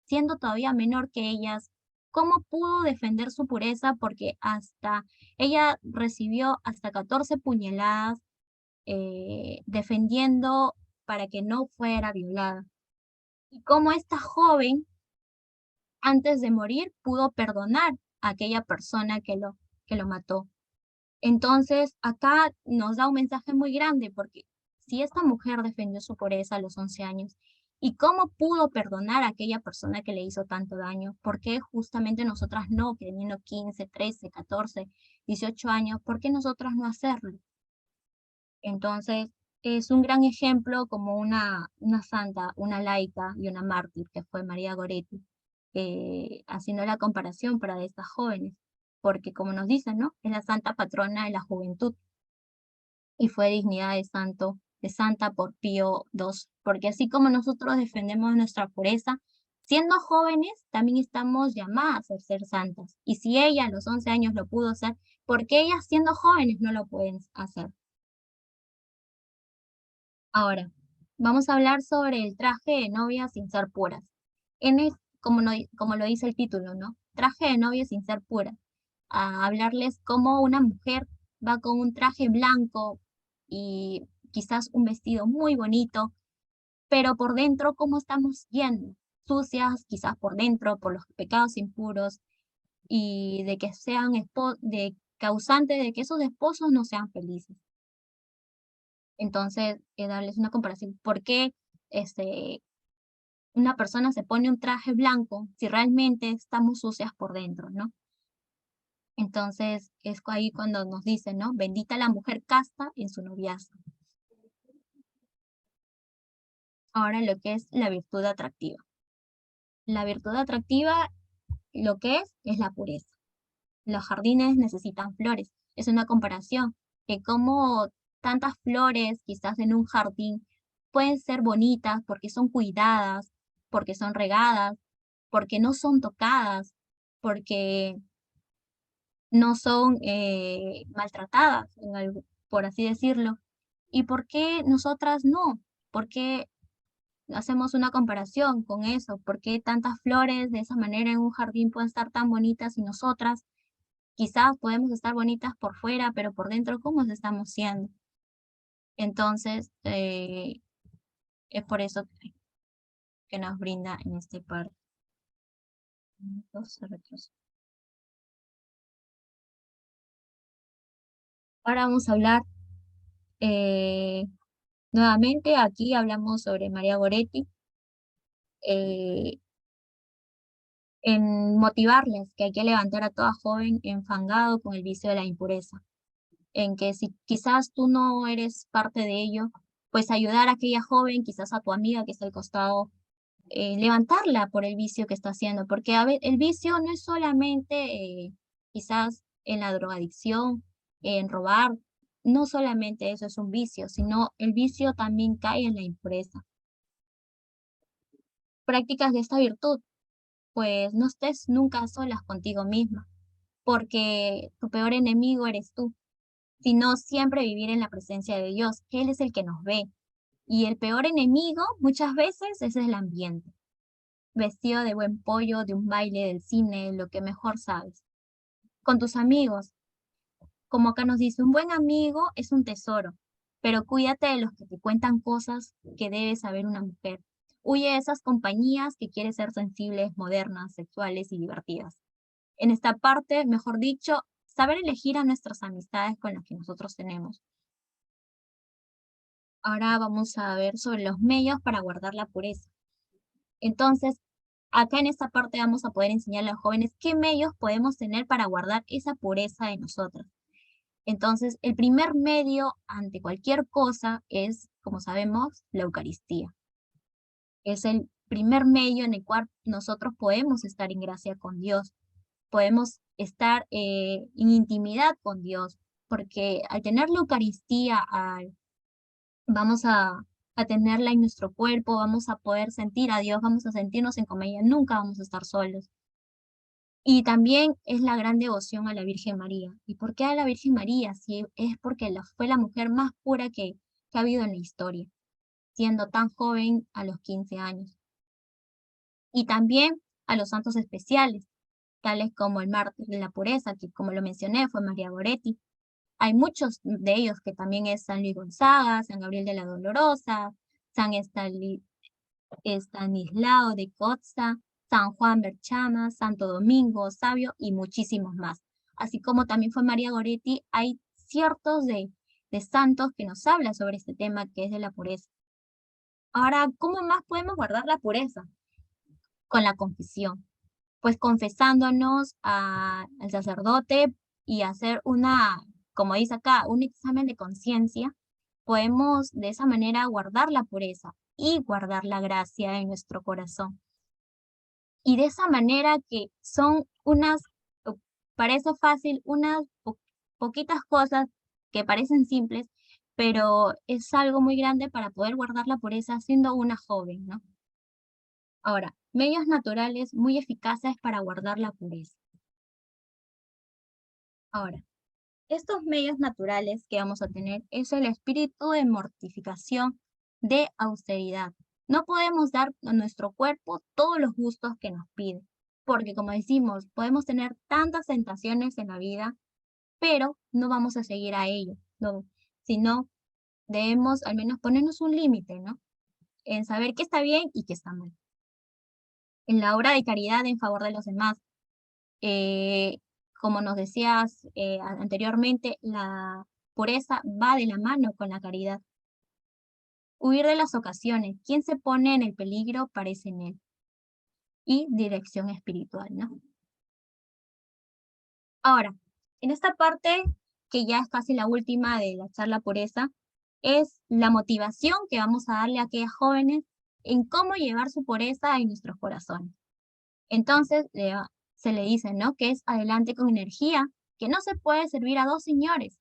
siendo todavía menor que ellas, ¿cómo pudo defender su pureza? Porque ella recibió hasta 14 puñaladas defendiendo para que no fuera violada. Y cómo esta joven, antes de morir, pudo perdonar a aquella persona que lo mató. Entonces, acá nos da un mensaje muy grande, porque si esta mujer defendió su pureza a los 11 años, ¿Y cómo pudo perdonar a aquella persona que le hizo tanto daño? ¿Por qué justamente nosotras no, que teniendo 15, 13, 14, 18 años, por qué nosotras no hacerlo? Entonces, es un gran ejemplo como una santa, una laica y una mártir, que fue María Goretti, haciendo la comparación para estas jóvenes, porque como nos dicen, ¿no? Es la santa patrona de la juventud, y fue dignidad de santa por Pío II, porque así como nosotros defendemos nuestra pureza, siendo jóvenes, también estamos llamadas a ser santas, y si ella a los 11 años lo pudo hacer, ¿por qué ellas siendo jóvenes no lo pueden hacer? Ahora, vamos a hablar sobre el traje de novia sin ser puras. Como lo dice el título, ¿no? Traje de novia sin ser pura. A hablarles cómo una mujer va con un traje blanco y quizás un vestido muy bonito, pero por dentro, ¿cómo estamos yendo? Sucias, quizás por dentro, por los pecados impuros, y de que sean causante de que esos esposos no sean felices. Entonces, darles una comparación. ¿Por qué una persona se pone un traje blanco si realmente estamos sucias por dentro, ¿no? Entonces, es ahí cuando nos dicen, ¿no? Bendita la mujer casta en su noviazgo. Ahora lo que es la virtud atractiva. La virtud atractiva, lo que es la pureza. Los jardines necesitan flores. Es una comparación de cómo tantas flores, quizás en un jardín, pueden ser bonitas porque son cuidadas, porque son regadas, porque no son tocadas, porque no son maltratadas, por así decirlo. ¿Y por qué nosotras no? ¿Por qué hacemos una comparación con eso? ¿Por qué tantas flores de esa manera en un jardín pueden estar tan bonitas y nosotras quizás podemos estar bonitas por fuera, pero por dentro, ¿cómo estamos siendo? Entonces, es por eso que nos brinda en este par. Ahora vamos a hablar nuevamente, aquí hablamos sobre María Goretti, en motivarles que hay que levantar a toda joven enfangado con el vicio de la impureza, en que si quizás tú no eres parte de ello, pues ayudar a aquella joven, quizás a tu amiga que está al costado, levantarla por el vicio que está haciendo, porque el vicio no es solamente quizás en la drogadicción, en robar, no solamente eso es un vicio, sino el vicio también cae en la impureza. Prácticas de esta virtud, pues no estés nunca solas contigo misma, porque tu peor enemigo eres tú, sino siempre vivir en la presencia de Dios, que Él es el que nos ve. Y el peor enemigo muchas veces es el ambiente. Vestido de buen pollo, de un baile, del cine, lo que mejor sabes. Con tus amigos, como acá nos dice, un buen amigo es un tesoro, pero cuídate de los que te cuentan cosas que debe saber una mujer. Huye de esas compañías que quieren ser sensibles, modernas, sexuales y divertidas. En esta parte, mejor dicho, saber elegir a nuestras amistades con las que nosotros tenemos. Ahora vamos a ver sobre los medios para guardar la pureza. Entonces, acá en esta parte vamos a poder enseñarle a los jóvenes qué medios podemos tener para guardar esa pureza de nosotros. Entonces, el primer medio ante cualquier cosa es, como sabemos, la Eucaristía. Es el primer medio en el cual nosotros podemos estar en gracia con Dios, podemos estar en intimidad con Dios, porque al tener la Eucaristía, vamos a tenerla en nuestro cuerpo, vamos a poder sentir a Dios, vamos a sentirnos en comunión, nunca vamos a estar solos. Y también es la gran devoción a la Virgen María. ¿Y por qué a la Virgen María? Sí, es porque fue la mujer más pura que ha habido en la historia, siendo tan joven a los 15 años. Y también a los santos especiales, tales como el mártir de la pureza, que como lo mencioné fue María Goretti. Hay muchos de ellos que también es San Luis Gonzaga, San Gabriel de la Dolorosa, San Estanislao de Cozza, San Juan Berchama, Santo Domingo Sabio y muchísimos más. Así como también fue María Goretti, hay ciertos de santos que nos hablan sobre este tema que es de la pureza. Ahora, ¿cómo más podemos guardar la pureza? Con la confesión. Pues confesándonos al sacerdote y hacer como dice acá, un examen de conciencia, podemos de esa manera guardar la pureza y guardar la gracia en nuestro corazón. Y de esa manera que son parece fácil, unas poquitas cosas que parecen simples, pero es algo muy grande para poder guardar la pureza siendo una joven, ¿no? Ahora, medios naturales muy eficaces para guardar la pureza. Ahora, estos medios naturales que vamos a tener es el espíritu de mortificación, de austeridad. No podemos dar a nuestro cuerpo todos los gustos que nos pide, porque como decimos, podemos tener tantas tentaciones en la vida, pero no vamos a seguir a ello, no, sino debemos al menos ponernos un límite, ¿no? En saber qué está bien y qué está mal. En la obra de caridad en favor de los demás, como nos decías anteriormente, la pureza va de la mano con la caridad. Huir de las ocasiones. Quien se pone en el peligro parece en él. Y dirección espiritual, ¿no? Ahora, en esta parte, que ya es casi la última de la charla pureza, es la motivación que vamos a darle a aquellas jóvenes en cómo llevar su pureza en nuestros corazones. Entonces, se le dice, ¿no? Que es adelante con energía, que no se puede servir a dos señores,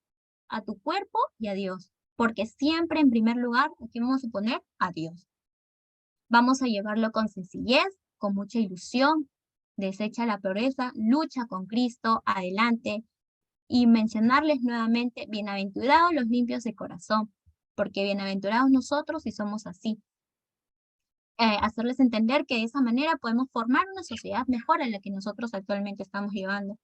a tu cuerpo y a Dios, porque siempre en primer lugar, aquí vamos a poner a Dios. Vamos a llevarlo con sencillez, con mucha ilusión, desecha la pureza, lucha con Cristo, adelante, y mencionarles nuevamente, bienaventurados los limpios de corazón, porque bienaventurados nosotros si somos así. Hacerles entender que de esa manera podemos formar una sociedad mejor a la que nosotros actualmente estamos llevando.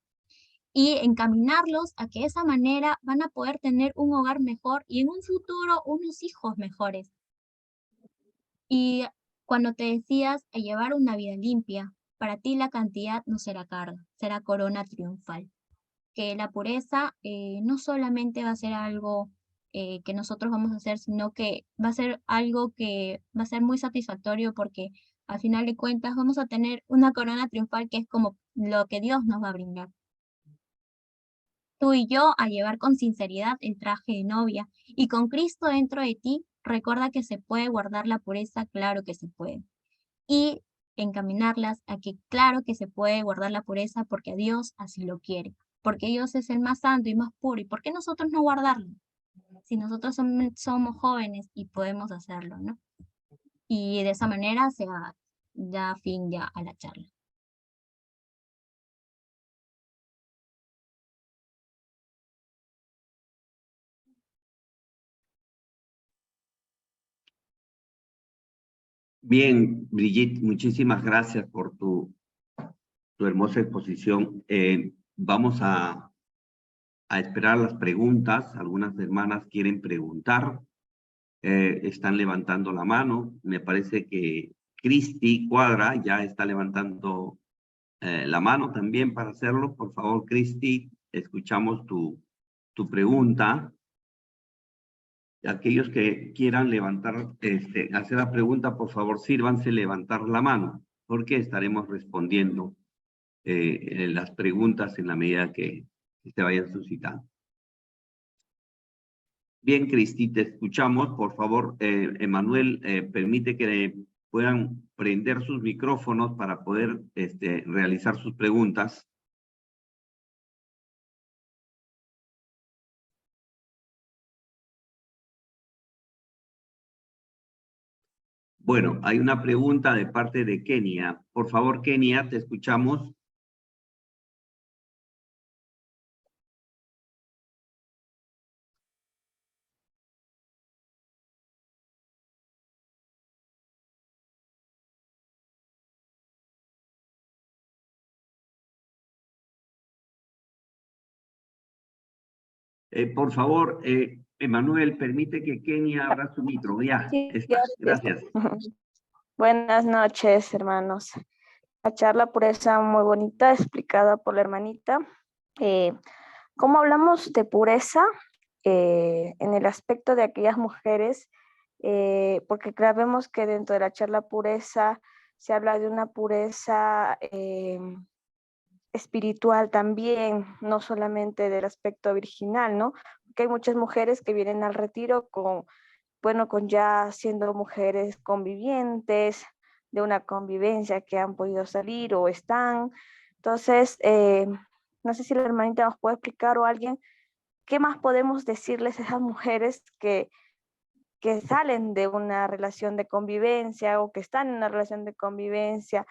Y encaminarlos a que de esa manera van a poder tener un hogar mejor y en un futuro unos hijos mejores. Y cuando te decías a llevar una vida limpia, para ti la cantidad no será carga, será corona triunfal. Que la pureza no solamente va a ser algo que nosotros vamos a hacer, sino que va a ser algo que va a ser muy satisfactorio porque al final de cuentas vamos a tener una corona triunfal que es como lo que Dios nos va a brindar. Tú y yo a llevar con sinceridad el traje de novia y con Cristo dentro de ti, recuerda que se puede guardar la pureza, claro que se puede. Y encaminarlas a que claro que se puede guardar la pureza porque Dios así lo quiere, porque Dios es el más santo y más puro, ¿y por qué nosotros no guardarlo? Si nosotros somos jóvenes y podemos hacerlo, ¿no? Y de esa manera se da fin ya a la charla. Bien, Brigitte, muchísimas gracias por tu hermosa exposición. Vamos a esperar las preguntas. Algunas hermanas quieren preguntar. Están levantando la mano. Me parece que Cristi Cuadra ya está levantando la mano también para hacerlo. Por favor, Cristi, escuchamos tu pregunta. Aquellos que quieran hacer la pregunta, por favor, sírvanse levantar la mano, porque estaremos respondiendo las preguntas en la medida que se vayan suscitando. Bien, Cristi, te escuchamos. Por favor, Emanuel, permite que puedan prender sus micrófonos para poder realizar sus preguntas. Bueno, hay una pregunta de parte de Kenia. Por favor, Kenia, te escuchamos. Por favor, Emanuel, permite que Kenia abra su micro. Ya, Sí, está. Gracias. Buenas noches, hermanos. La charla pureza muy bonita, explicada por la hermanita. ¿Cómo hablamos de pureza? En el aspecto de aquellas mujeres porque vemos que dentro de la charla pureza se habla de una pureza espiritual también, no solamente del aspecto virginal, ¿no? Porque hay muchas mujeres que vienen al retiro con ya siendo mujeres convivientes, de una convivencia que han podido salir o están. Entonces, no sé si la hermanita nos puede explicar o alguien, ¿qué más podemos decirles a esas mujeres que salen de una relación de convivencia o que están en una relación de convivencia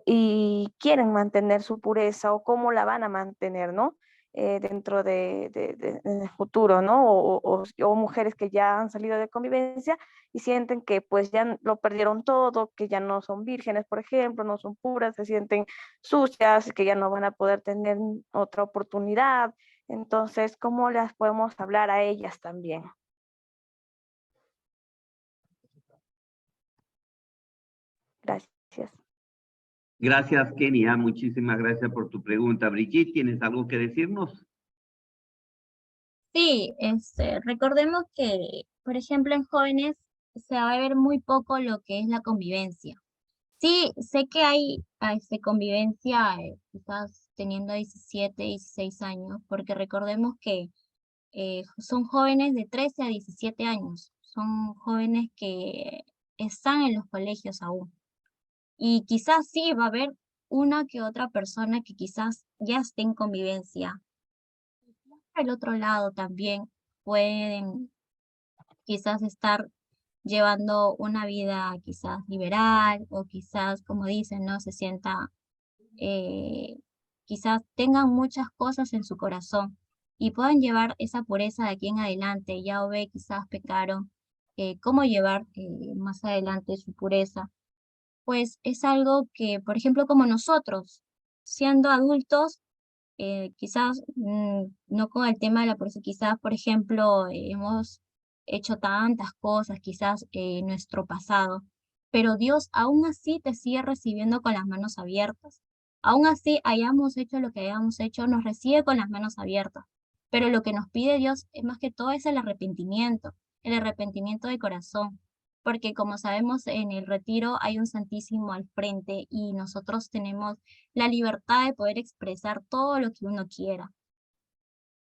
y quieren mantener su pureza o cómo la van a mantener, ¿no? Dentro en el futuro, ¿no? O mujeres que ya han salido de convivencia y sienten que pues ya lo perdieron todo, que ya no son vírgenes, por ejemplo, no son puras, se sienten sucias, que ya no van a poder tener otra oportunidad. Entonces, ¿cómo las podemos hablar a ellas también? Gracias. Gracias, Kenia. Muchísimas gracias por tu pregunta. Brigitte, ¿tienes algo que decirnos? Sí, recordemos que, por ejemplo, en jóvenes se va a ver muy poco lo que es la convivencia. Sí, sé que hay convivencia, quizás teniendo 17, 16 años, porque recordemos que son jóvenes de 13 a 17 años, son jóvenes que están en los colegios aún. Y quizás sí va a haber una que otra persona que quizás ya esté en convivencia. Por el otro lado también pueden quizás estar llevando una vida quizás liberal o quizás, como dicen, ¿no? Se sienta, quizás tengan muchas cosas en su corazón y puedan llevar esa pureza de aquí en adelante. Ya o ve, quizás pecaron, cómo llevar más adelante su pureza. Pues es algo que, por ejemplo, como nosotros, siendo adultos, quizás no con el tema de la pureza, quizás, por ejemplo, hemos hecho tantas cosas, quizás en nuestro pasado, pero Dios aún así te sigue recibiendo con las manos abiertas. Aún así hayamos hecho lo que hayamos hecho, nos recibe con las manos abiertas. Pero lo que nos pide Dios es más que todo es el arrepentimiento de corazón. Porque como sabemos, en el retiro hay un Santísimo al frente y nosotros tenemos la libertad de poder expresar todo lo que uno quiera.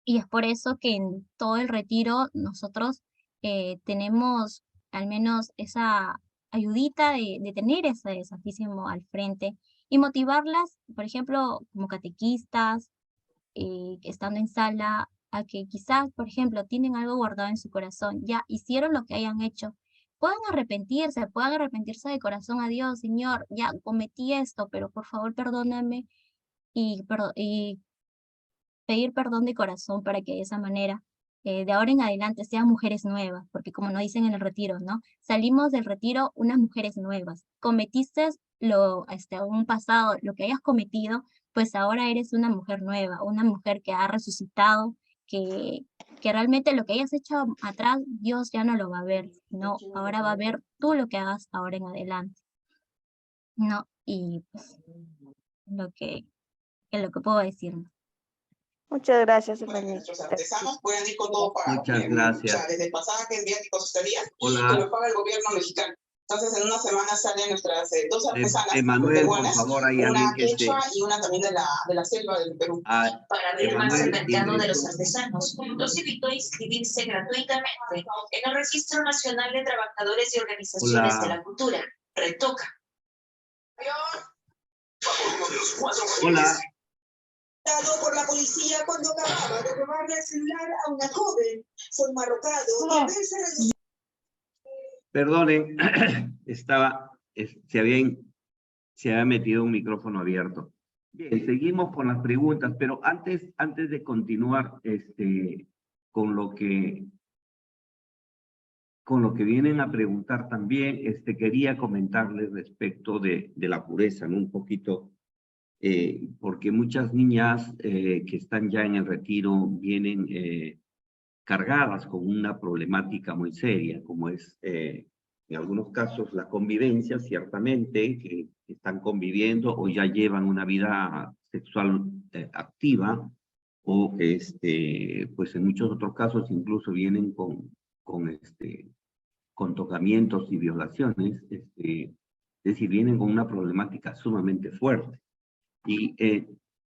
Y es por eso que en todo el retiro nosotros tenemos al menos esa ayudita de tener ese Santísimo al frente y motivarlas, por ejemplo, como catequistas, estando en sala, a que quizás, por ejemplo, tienen algo guardado en su corazón, ya hicieron lo que hayan hecho, puedan arrepentirse de corazón a Dios, Señor, ya cometí esto, pero por favor perdóname y pedir perdón de corazón para que de esa manera, de ahora en adelante, sean mujeres nuevas, porque como nos dicen en el retiro, ¿no? Salimos del retiro unas mujeres nuevas. Cometiste un pasado, lo que hayas cometido, pues ahora eres una mujer nueva, una mujer que ha resucitado, que realmente lo que hayas hecho atrás, Dios ya no lo va a ver, no, ahora va a ver tú lo que hagas ahora en adelante, ¿no? Y pues, lo que puedo decir, ¿no? Muchas gracias, hermanita. Muchas gracias. Desde el pasaje, viáticos, estaría, Hola. y lo paga el gobierno mexicano. Entonces, en una semana salen nuestras dos artesanas Emanuel, por peruanas, favor, hay una alguien que quechua y una también de la selva del Perú. Para ver más Emanuel, el mercado de ingresó. los artesanos, los invito a inscribirse gratuitamente en el Registro Nacional de Trabajadores y Organizaciones Hola. de la Cultura. Retoca. Hola. Por la policía cuando acababa de robarle el celular a una joven. Fue enmarrocado y al verse reducido. Perdonen, se había metido un micrófono abierto. Bien, seguimos con las preguntas, pero antes de continuar con lo que vienen a preguntar también, quería comentarles respecto de la pureza, ¿no? Un poquito, porque muchas niñas que están ya en el retiro vienen cargadas con una problemática muy seria, como es en algunos casos la convivencia, ciertamente, que están conviviendo o ya llevan una vida sexual activa, o que pues en muchos otros casos incluso vienen con con tocamientos y violaciones, es decir, vienen con una problemática sumamente fuerte. Y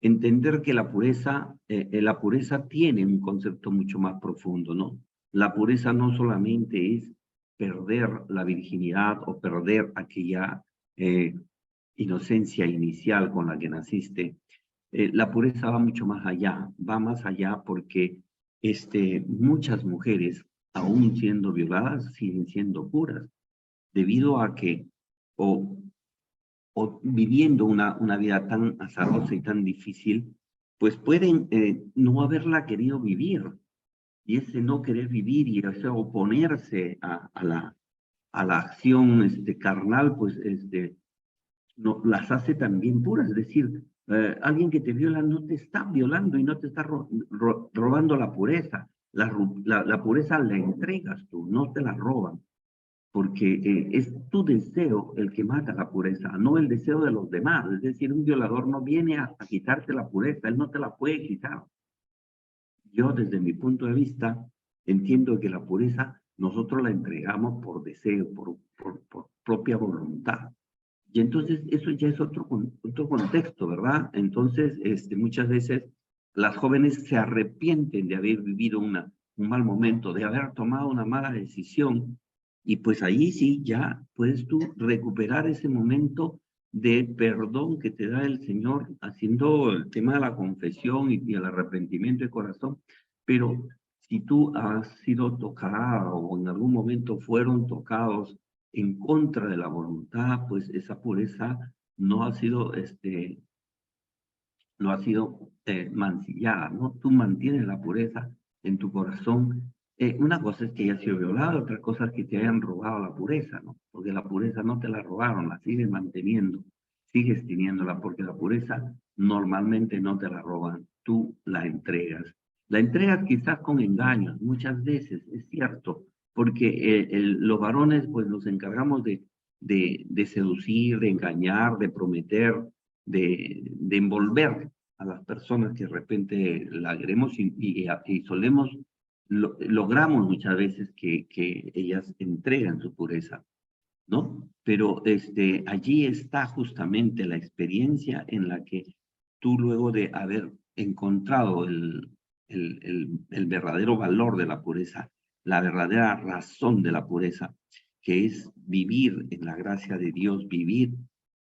entender que la pureza tiene un concepto mucho más profundo, ¿no? La pureza no solamente es perder la virginidad o perder aquella inocencia inicial con la que naciste. La pureza va mucho más allá, porque muchas mujeres, aún siendo violadas, siguen siendo puras, debido a que, o viviendo una vida tan azarosa y tan difícil, pues pueden no haberla querido vivir. Y ese no querer vivir y ese oponerse a la acción carnal, pues no, las hace también puras. Es decir, alguien que te viola no te está violando y no te está robando la pureza. La pureza la entregas tú, no te la roban. Porque es tu deseo el que mata la pureza, no el deseo de los demás. Es decir, un violador no viene a quitarte la pureza, él no te la puede quitar. Yo, desde mi punto de vista, entiendo que la pureza nosotros la entregamos por deseo, por propia voluntad. Y entonces eso ya es otro contexto, ¿verdad? Entonces, muchas veces las jóvenes se arrepienten de haber vivido un mal momento, de haber tomado una mala decisión. Y pues ahí sí, ya puedes tú recuperar ese momento de perdón que te da el Señor haciendo el tema de la confesión y el arrepentimiento de corazón. Pero si tú has sido tocada o en algún momento fueron tocados en contra de la voluntad, pues esa pureza no ha sido, mancillada, ¿no? Tú mantienes la pureza en tu corazón. Una cosa es que hayas sido violado, otra cosa es que te hayan robado la pureza, ¿no? Porque la pureza no te la robaron, la sigues manteniendo, sigues teniéndola, porque la pureza normalmente no te la roban, tú la entregas. La entregas quizás con engaños, muchas veces, es cierto, porque los varones pues nos encargamos de seducir, de engañar, de prometer, de envolver a las personas que de repente la queremos y solemos, logramos muchas veces que ellas entregan su pureza, ¿no? Pero allí está justamente la experiencia en la que tú, luego de haber encontrado el verdadero valor de la pureza, la verdadera razón de la pureza, que es vivir en la gracia de Dios, vivir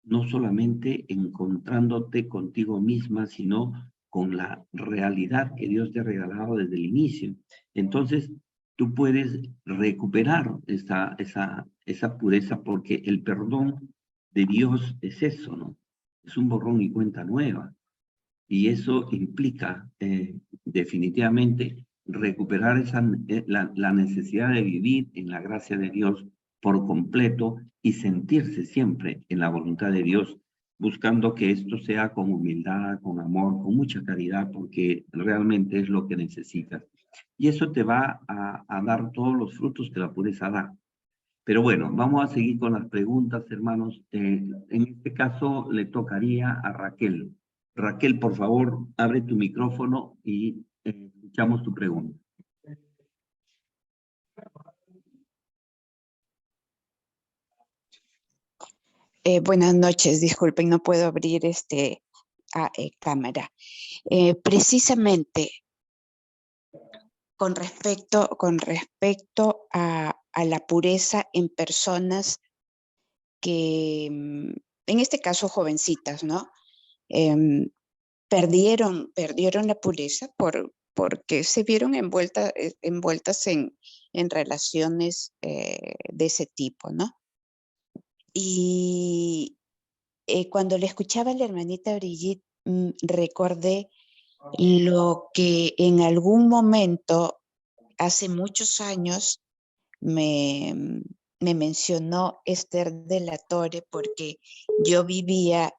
no solamente encontrándote contigo misma, sino con la realidad que Dios te ha regalado desde el inicio. Entonces, tú puedes recuperar esa pureza, porque el perdón de Dios es eso, ¿no? Es un borrón y cuenta nueva. Y eso implica definitivamente recuperar la necesidad de vivir en la gracia de Dios por completo y sentirse siempre en la voluntad de Dios, buscando que esto sea con humildad, con amor, con mucha caridad, porque realmente es lo que necesitas. Y eso te va a dar todos los frutos que la pureza da. Pero bueno, vamos a seguir con las preguntas, hermanos. En este caso le tocaría a Raquel. Raquel, por favor, abre tu micrófono y escuchamos tu pregunta. Buenas noches, disculpen, no puedo abrir cámara. Precisamente con respecto a la pureza en personas que, en este caso jovencitas, ¿no? Perdieron la pureza porque se vieron envueltas en relaciones de ese tipo, ¿no? Y cuando le escuchaba a la hermanita Brigitte, recordé lo que en algún momento, hace muchos años, me mencionó Esther de la Torre, porque yo vivía,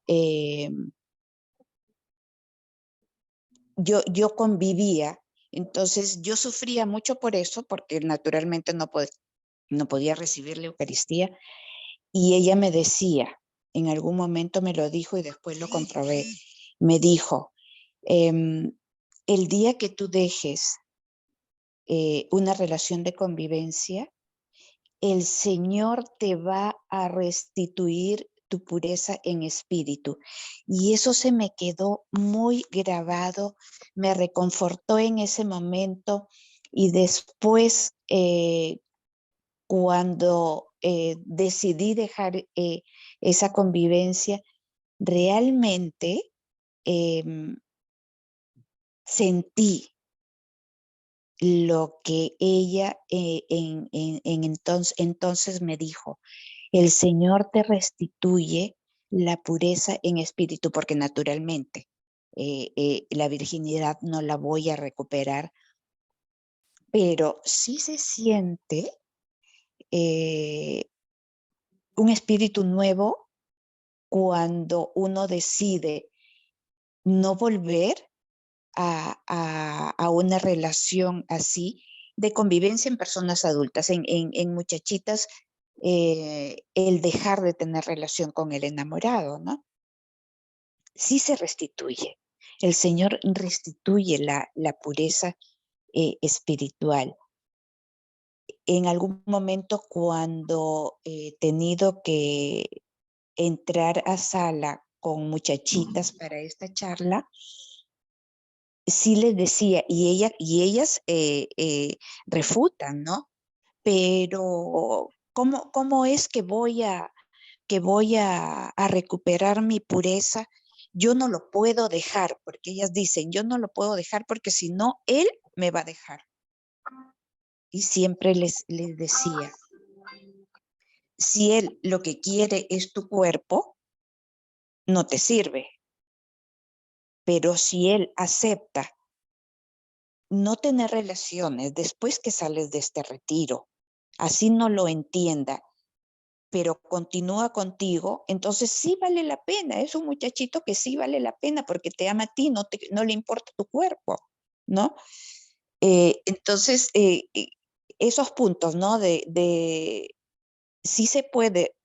yo convivía, entonces yo sufría mucho por eso, porque naturalmente no podía recibir la Eucaristía, y ella me decía, en algún momento me lo dijo y después lo comprobé, me dijo, el día que tú dejes una relación de convivencia, el Señor te va a restituir tu pureza en espíritu. Y eso se me quedó muy grabado, me reconfortó en ese momento y después cuando decidí dejar esa convivencia, realmente sentí lo que ella entonces me dijo. El Señor te restituye la pureza en espíritu, porque naturalmente la virginidad no la voy a recuperar, pero sí se siente un espíritu nuevo cuando uno decide no volver a una relación así de convivencia en personas adultas, en muchachitas, el dejar de tener relación con el enamorado, ¿no? Sí se restituye. El Señor restituye la pureza espiritual. En algún momento cuando he tenido que entrar a sala con muchachitas para esta charla, sí les decía, y ellas refutan, ¿no? Pero ¿cómo es que voy a recuperar mi pureza? Yo no lo puedo dejar, porque ellas dicen, yo no lo puedo dejar porque si no, él me va a dejar. Y siempre les decía, si él lo que quiere es tu cuerpo, no te sirve. Pero si él acepta no tener relaciones después que sales de este retiro, así no lo entienda, pero continúa contigo, entonces sí vale la pena. Es un muchachito que sí vale la pena porque te ama a ti, no le importa tu cuerpo, ¿no? Entonces, esos puntos, ¿no? De sí se puede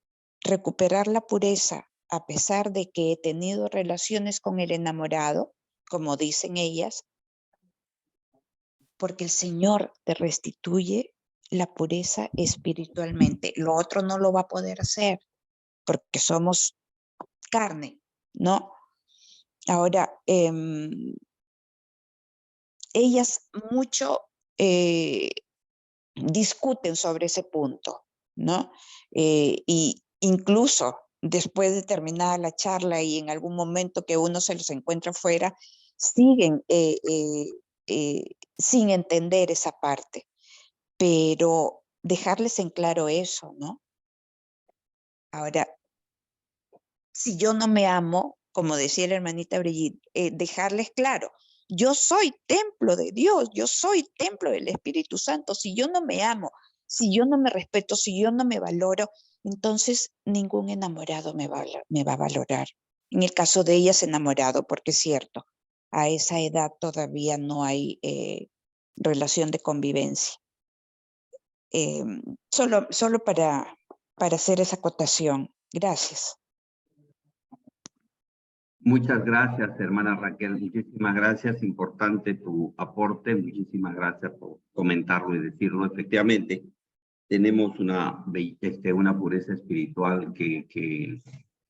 recuperar la pureza a pesar de que he tenido relaciones con el enamorado, como dicen ellas, porque el Señor te restituye la pureza espiritualmente. Lo otro no lo va a poder hacer porque somos carne, ¿no? Ahora, ellas mucho discuten sobre ese punto, ¿no? Y incluso después de terminada la charla y en algún momento que uno se los encuentra fuera, siguen sin entender esa parte, pero dejarles en claro eso, ¿no? Ahora, si yo no me amo, como decía la hermanita Brigitte, dejarles claro, yo soy templo de Dios, yo soy templo del Espíritu Santo. Si yo no me amo, si yo no me respeto, si yo no me valoro, entonces ningún enamorado me va a valorar. En el caso de ellas, enamorado, porque es cierto, a esa edad todavía no hay relación de convivencia. Solo para hacer esa acotación. Gracias. Muchas gracias, hermana Raquel. Muchísimas gracias. Importante tu aporte. Muchísimas gracias por comentarlo y decirlo. Efectivamente, tenemos una pureza espiritual que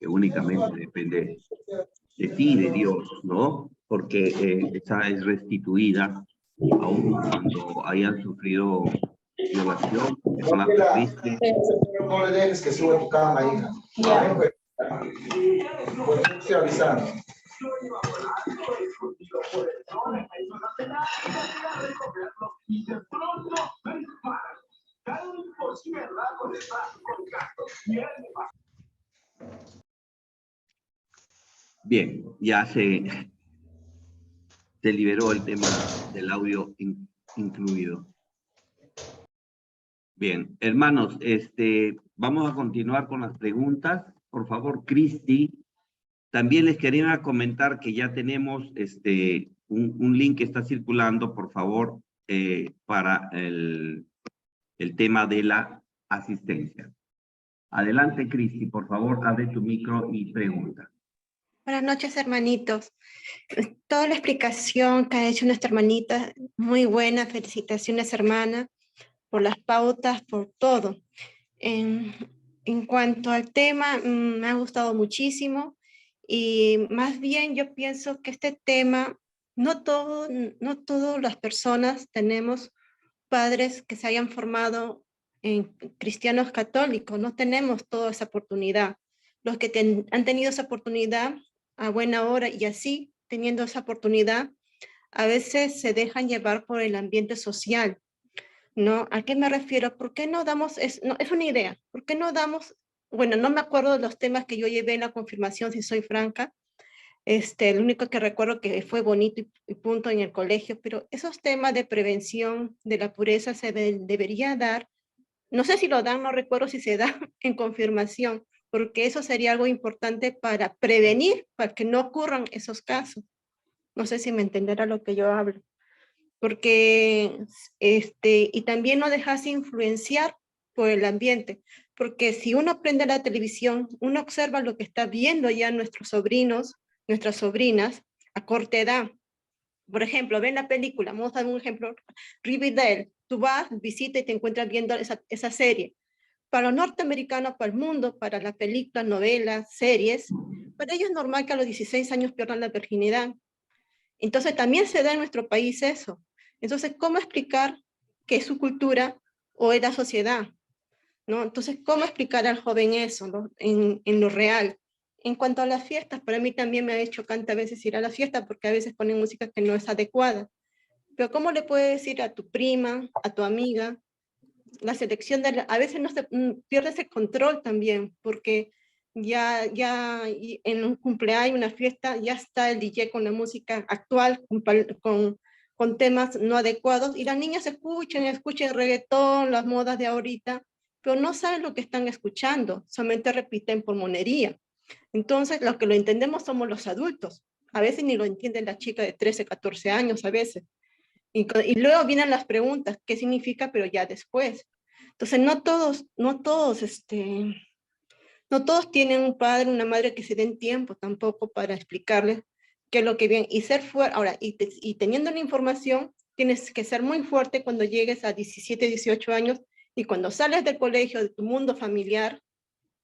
únicamente depende de ti, de Dios, ¿no? Porque esa es restituida aún cuando hayan sufrido violación, palabra triste. No le dejes que suba tu cama, hija. Bueno, estoy avisando. Bien, ya se liberó el tema del audio incluido. Bien, hermanos, vamos a continuar con las preguntas. Por favor, Cristi. También les quería comentar que ya tenemos un link que está circulando, por favor, para el tema de la asistencia. Adelante, Cristi, por favor, abre tu micro y pregunta. Buenas noches, hermanitos. Toda la explicación que ha hecho nuestra hermanita, muy buena. Felicitaciones, hermana, por las pautas, por todo. En cuanto al tema, me ha gustado muchísimo y más bien yo pienso que este tema, no todas las personas tenemos padres que se hayan formado en cristianos católicos, no tenemos toda esa oportunidad. Los que han tenido esa oportunidad a buena hora y así, teniendo esa oportunidad, a veces se dejan llevar por el ambiente social, ¿no? ¿A qué me refiero? ¿Por qué no damos, es una idea, ¿por qué no damos, bueno, no me acuerdo de los temas que yo llevé en la confirmación, si soy franca, el único que recuerdo que fue bonito y punto en el colegio, pero esos temas de prevención de la pureza se debería dar, no sé si lo dan, no recuerdo si se da en confirmación, porque eso sería algo importante para prevenir, para que no ocurran esos casos. No sé si me entenderá lo que yo hablo. Porque, y también no dejarse influenciar por el ambiente, porque si uno prende la televisión, uno observa lo que está viendo ya nuestros sobrinos, nuestras sobrinas, a corta edad. Por ejemplo, ven la película, vamos a dar un ejemplo, Riverdale, tú vas, visitas y te encuentras viendo esa serie. Para los norteamericanos, para el mundo, para las películas, novelas, series, para ellos es normal que a los 16 años pierdan la virginidad. Entonces también se da en nuestro país eso. Entonces, ¿cómo explicar que es su cultura o es la sociedad? ¿No? Entonces, ¿cómo explicar al joven eso, ¿no? en lo real? En cuanto a las fiestas, para mí también me ha hecho chocante a veces ir a la fiesta porque a veces ponen música que no es adecuada. Pero ¿cómo le puedes decir a tu prima, a tu amiga, la selección a veces no se pierde ese control también, porque ya en un cumpleaños, una fiesta, ya está el DJ con la música actual, con temas no adecuados, y las niñas escuchan reggaetón, las modas de ahorita, pero no saben lo que están escuchando, solamente repiten por monería. Entonces, los que lo entendemos somos los adultos. A veces ni lo entienden las chicas de 13, 14 años, a veces. Y luego vienen las preguntas, ¿qué significa? Pero ya después. Entonces, no todos tienen un padre, una madre que se den tiempo tampoco para explicarles qué es lo que viene. Y ser fuerte, ahora, y teniendo la información, tienes que ser muy fuerte cuando llegues a 17, 18 años, y cuando sales del colegio, de tu mundo familiar,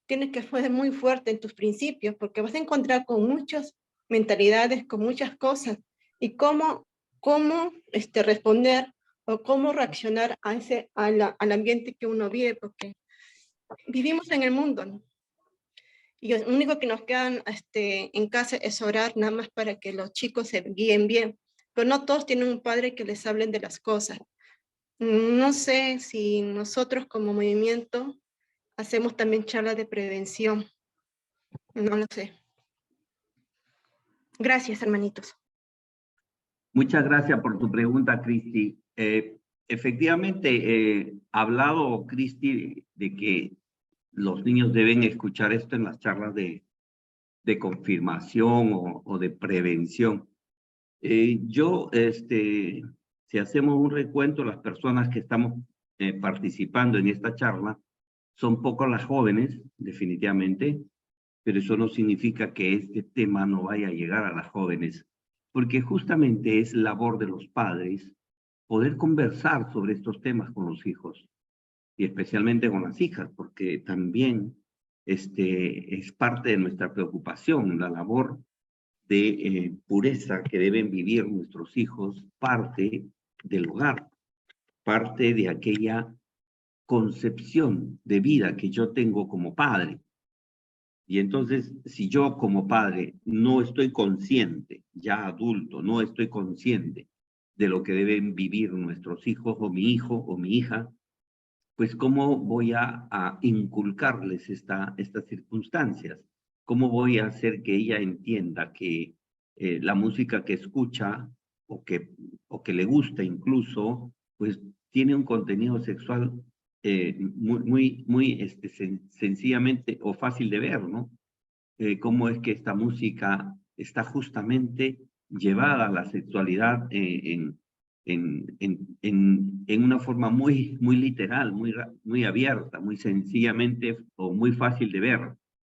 tienes que ser muy fuerte en tus principios, porque vas a encontrar con muchas mentalidades, con muchas cosas, y cómo responder o cómo reaccionar al ambiente que uno vive, porque vivimos en el mundo, ¿no? Y lo único que nos queda en casa es orar nada más para que los chicos se guíen bien, pero no todos tienen un padre que les hablen de las cosas. No sé si nosotros como movimiento hacemos también charlas de prevención, no lo sé. Gracias, hermanitos. Muchas gracias por tu pregunta, Cristi. Efectivamente, ha hablado Cristi de que los niños deben escuchar esto en las charlas de confirmación o de prevención. Si hacemos un recuento, las personas que estamos participando en esta charla son pocas las jóvenes, definitivamente, pero eso no significa que este tema no vaya a llegar a las jóvenes, porque justamente es labor de los padres poder conversar sobre estos temas con los hijos, y especialmente con las hijas, porque también es parte de nuestra preocupación, la labor de pureza que deben vivir nuestros hijos, parte del hogar, parte de aquella concepción de vida que yo tengo como padre. Y entonces, si yo como padre no estoy consciente, ya adulto, no estoy consciente de lo que deben vivir nuestros hijos o mi hijo o mi hija, pues ¿cómo voy a inculcarles estas circunstancias? ¿Cómo voy a hacer que ella entienda que la música que escucha o que le gusta incluso, pues tiene un contenido sexual muy sencillamente o fácil de ver, ¿no? Cómo es que esta música está justamente llevada a la sexualidad en una forma muy literal, muy abierta, muy sencillamente o muy fácil de ver.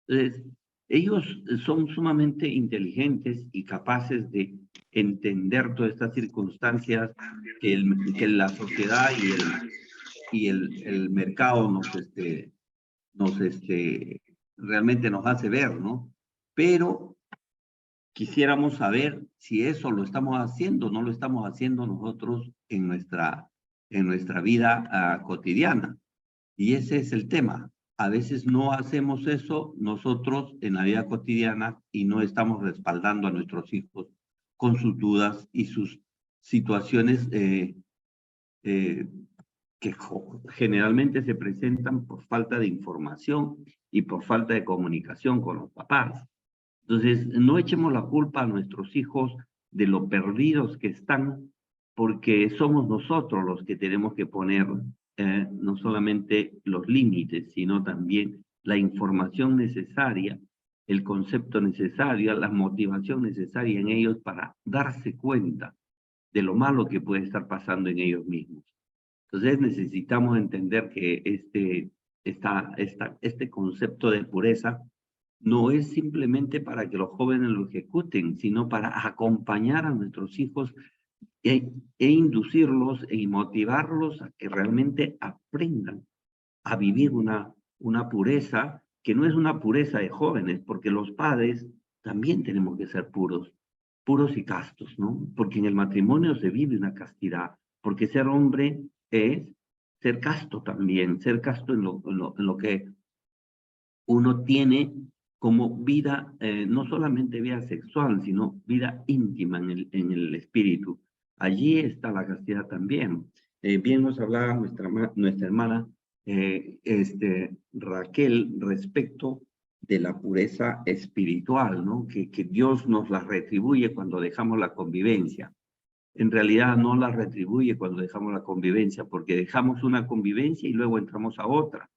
Entonces, ellos son sumamente inteligentes y capaces de entender todas estas circunstancias que la sociedad y el mercado realmente nos hace ver, ¿no? Pero quisiéramos saber si eso lo estamos haciendo, no lo estamos haciendo nosotros en nuestra vida cotidiana. Y ese es el tema. A veces no hacemos eso nosotros en la vida cotidiana y no estamos respaldando a nuestros hijos con sus dudas y sus situaciones que generalmente se presentan por falta de información y por falta de comunicación con los papás. Entonces, no echemos la culpa a nuestros hijos de lo perdidos que están, porque somos nosotros los que tenemos que poner no solamente los límites, sino también la información necesaria, el concepto necesario, la motivación necesaria en ellos para darse cuenta de lo malo que puede estar pasando en ellos mismos. Entonces necesitamos entender que este concepto de pureza no es simplemente para que los jóvenes lo ejecuten, sino para acompañar a nuestros hijos e inducirlos y motivarlos a que realmente aprendan a vivir una pureza que no es una pureza de jóvenes, porque los padres también tenemos que ser puros y castos, ¿no? Porque en el matrimonio se vive una castidad, porque ser hombre es ser casto también, ser casto en lo que uno tiene como vida, no solamente vida sexual, sino vida íntima en el espíritu. Allí está la castidad también. Bien nos hablaba nuestra hermana Raquel respecto de la pureza espiritual, ¿no? Que Dios nos la retribuye cuando dejamos la convivencia. En realidad no la retribuye cuando dejamos la convivencia, porque dejamos una convivencia y luego entramos a otra.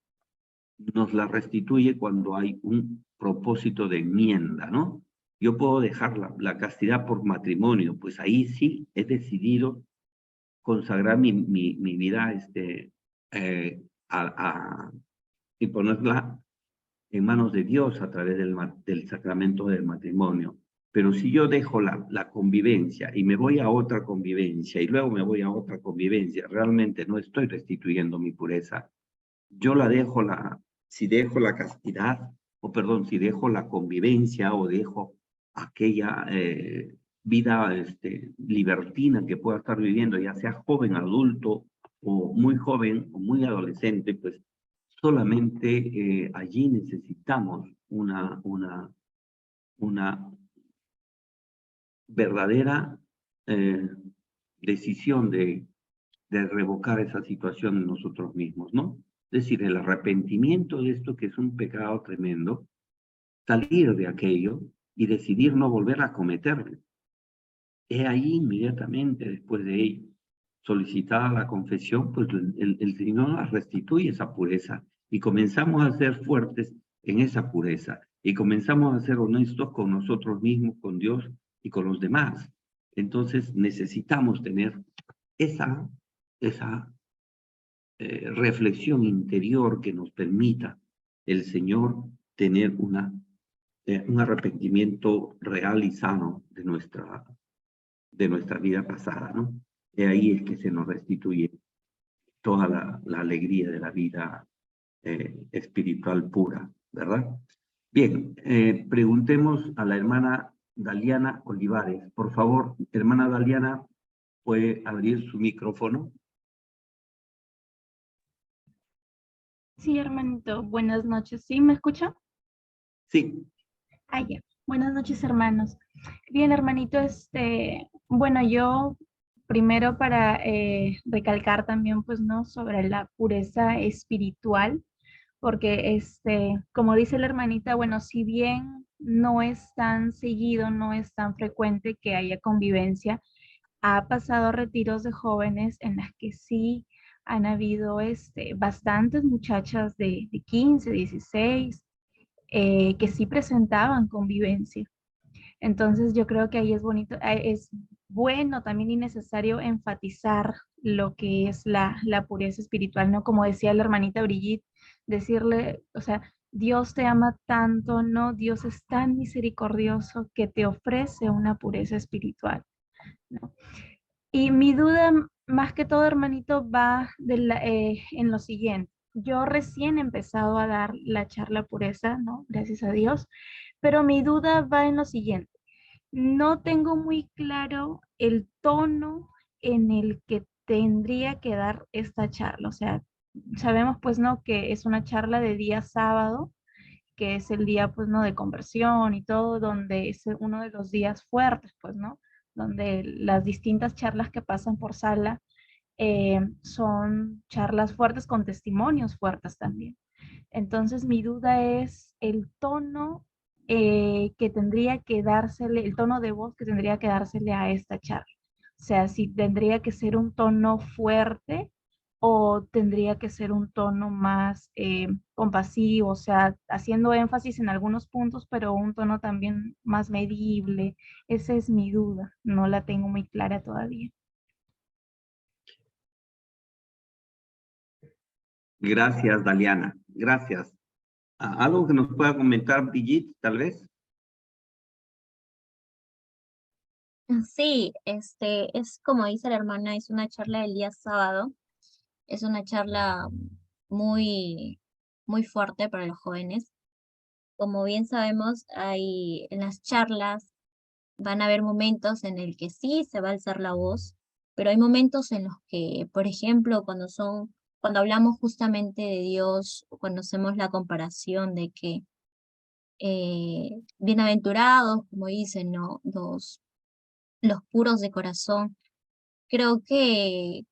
Nos la restituye cuando hay un propósito de enmienda, ¿no? Yo puedo dejar la castidad por matrimonio, pues ahí sí he decidido consagrar mi vida y ponerla en manos de Dios a través del sacramento del matrimonio. Pero si yo dejo la convivencia y me voy a otra convivencia y luego me voy a otra convivencia, realmente no estoy restituyendo mi pureza. Yo si dejo la castidad, si dejo la convivencia o dejo aquella vida libertina que pueda estar viviendo, ya sea joven, adulto, o muy joven, o muy adolescente, pues solamente allí necesitamos una verdadera decisión de revocar esa situación en nosotros mismos, ¿no? Es decir, el arrepentimiento de esto que es un pecado tremendo, salir de aquello y decidir no volver a cometerlo. Es ahí inmediatamente después de ello, solicitada la confesión, pues el Señor nos restituye esa pureza y comenzamos a ser fuertes en esa pureza y comenzamos a ser honestos con nosotros mismos, con Dios y con los demás. Entonces necesitamos tener esa reflexión interior que nos permita el Señor tener un arrepentimiento real y sano de nuestra vida pasada, ¿no? De ahí es que se nos restituye toda la alegría de la vida espiritual pura, ¿verdad? Bien, preguntemos a la hermana Daliana Olivares. Por favor, hermana Daliana, ¿puede abrir su micrófono? Sí, hermanito, buenas noches. ¿Sí me escucha? Sí. Ah, ya. Buenas noches, hermanos. Bien, hermanito, bueno, yo primero para recalcar también, pues, ¿no? Sobre la pureza espiritual, porque, como dice la hermanita, bueno, si bien no es tan seguido, no es tan frecuente que haya convivencia, ha pasado retiros de jóvenes en las que sí han habido bastantes muchachas de 15, 16, que sí presentaban convivencia. Entonces yo creo que ahí es bonito, es bueno también y necesario enfatizar lo que es la pureza espiritual, ¿no? Como decía la hermanita Brigitte, decirle, o sea, Dios te ama tanto, ¿no? Dios es tan misericordioso que te ofrece una pureza espiritual, ¿no? Y mi duda, más que todo, hermanito, va en lo siguiente. yo recién he empezado a dar la charla pureza, ¿no? Gracias a Dios. Pero mi duda va en lo siguiente. No tengo muy claro el tono en el que tendría que dar esta charla. O sea, sabemos pues, ¿no? Que es una charla de día sábado, que es el día, pues, ¿no? De conversión y todo, donde es uno de los días fuertes, pues, ¿no? Donde las distintas charlas que pasan por sala son charlas fuertes con testimonios fuertes también. Entonces, mi duda es el tono que tendría que dársele, el tono de voz que tendría que dársele a esta charla. O sea, si tendría que ser un tono fuerte o tendría que ser un tono más compasivo, o sea, haciendo énfasis en algunos puntos, pero un tono también más medible. Esa es mi duda, no la tengo muy clara todavía. Gracias, Daliana. Gracias. ¿Algo que nos pueda comentar, Brigitte, tal vez? Sí, es como dice la hermana, es una charla del día sábado, es una charla muy, muy fuerte para los jóvenes. Como bien sabemos, hay en las charlas van a haber momentos en el que sí se va a alzar la voz, pero hay momentos en los que, por ejemplo, cuando hablamos justamente de Dios, cuando hacemos la comparación de que bienaventurados, como dicen, ¿no? Los puros de corazón. Creo que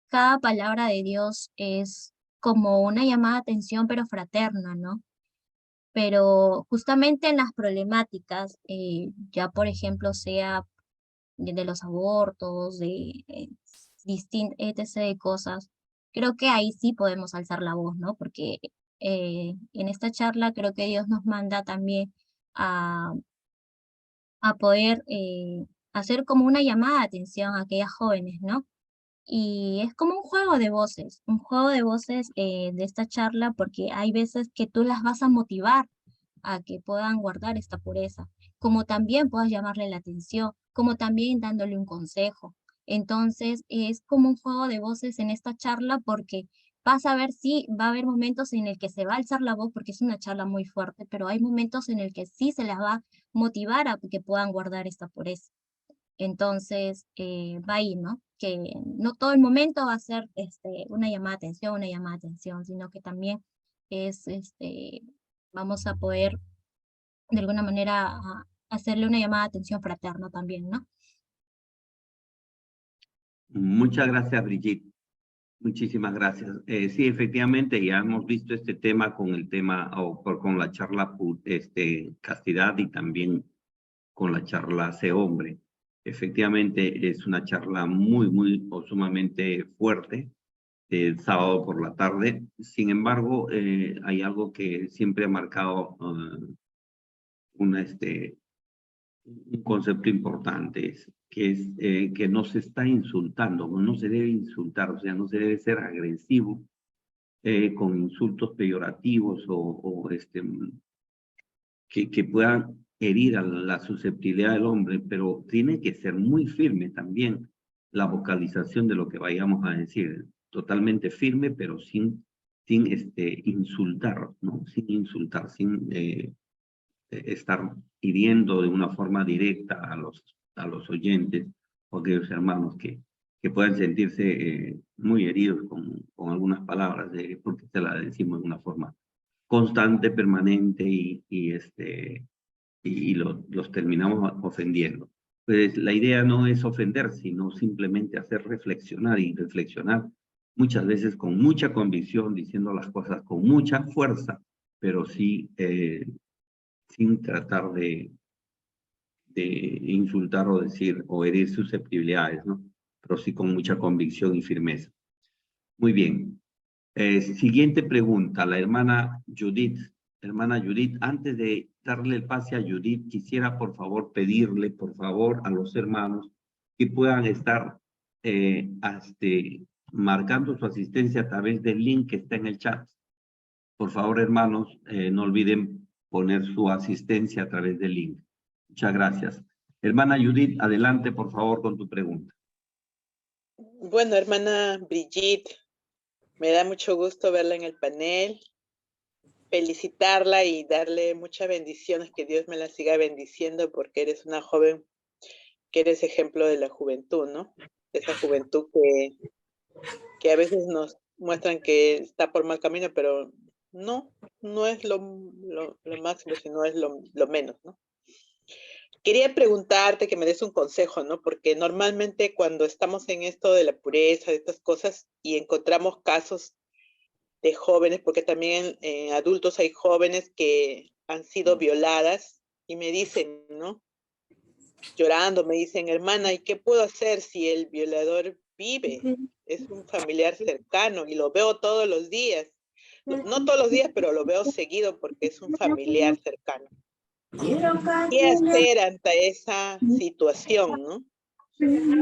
cada palabra de Dios es como una llamada de atención, pero fraterna, ¿no? Pero justamente en las problemáticas, ya por ejemplo sea de los abortos, de etc. de cosas, creo que ahí sí podemos alzar la voz, ¿no? Porque en esta charla creo que Dios nos manda también a, a poder hacer como una llamada de atención a aquellas jóvenes, ¿no? Y es como un juego de voces de esta charla, porque hay veces que tú las vas a motivar a que puedan guardar esta pureza, como también puedas llamarle la atención, como también dándole un consejo. Entonces, es como un juego de voces en esta charla, porque vas a ver si va a haber momentos en el que se va a alzar la voz, porque es una charla muy fuerte, pero hay momentos en el que sí se las va a motivar a que puedan guardar esta pureza. Entonces, va ahí, ¿no? Que no todo el momento va a ser una llamada de atención, sino que también es, vamos a poder de alguna manera hacerle una llamada de atención fraterna también, ¿no? Muchas gracias, Brigitte. Muchísimas gracias. Sí, efectivamente, ya hemos visto este tema con el tema, con la charla castidad y también con la charla Sé Hombre. Efectivamente, es una charla muy o sumamente fuerte, el sábado por la tarde. Sin embargo, hay algo que siempre ha marcado un concepto importante, que es que no se está insultando, no se debe insultar, o sea, no se debe ser agresivo con insultos peyorativos o que puedan herir a la susceptibilidad del hombre, pero tiene que ser muy firme también la vocalización de lo que vayamos a decir, totalmente firme, pero sin insultar, ¿no? Sin insultar, sin estar hiriendo de una forma directa a los oyentes o aquellos hermanos que puedan sentirse muy heridos con algunas palabras, porque se las decimos de una forma constante, permanente y los terminamos ofendiendo. Pues la idea no es ofender, sino simplemente hacer reflexionar y reflexionar muchas veces con mucha convicción, diciendo las cosas con mucha fuerza, pero sí sin tratar de insultar o decir o herir susceptibilidades, ¿no? Pero sí con mucha convicción y firmeza. Muy bien. Siguiente pregunta, la hermana Judith. Hermana Judith, antes de darle el pase a Judith, quisiera por favor pedirle, por favor, a los hermanos que puedan estar marcando su asistencia a través del link que está en el chat. Por favor, hermanos, no olviden poner su asistencia a través del link. Muchas gracias. Hermana Judith, adelante, por favor, con tu pregunta. Bueno, hermana Brigitte, Me da mucho gusto verla en el panel, felicitarla y darle muchas bendiciones, que Dios me la siga bendiciendo, porque eres una joven que eres ejemplo de la juventud, ¿no? Esa juventud que a veces nos muestran que está por mal camino, pero no es lo máximo, sino es lo menos, ¿no? Quería preguntarte que me des un consejo, ¿no? Porque normalmente cuando estamos en esto de la pureza, de estas cosas, y encontramos casos de jóvenes, porque también en adultos hay jóvenes que han sido violadas, y me dicen, ¿no? Llorando, me dicen, hermana, ¿y qué puedo hacer si el violador vive? Es un familiar cercano y lo veo todos los días. No todos los días, pero lo veo seguido porque es un familiar cercano. ¿Qué hacer ante esa situación, no?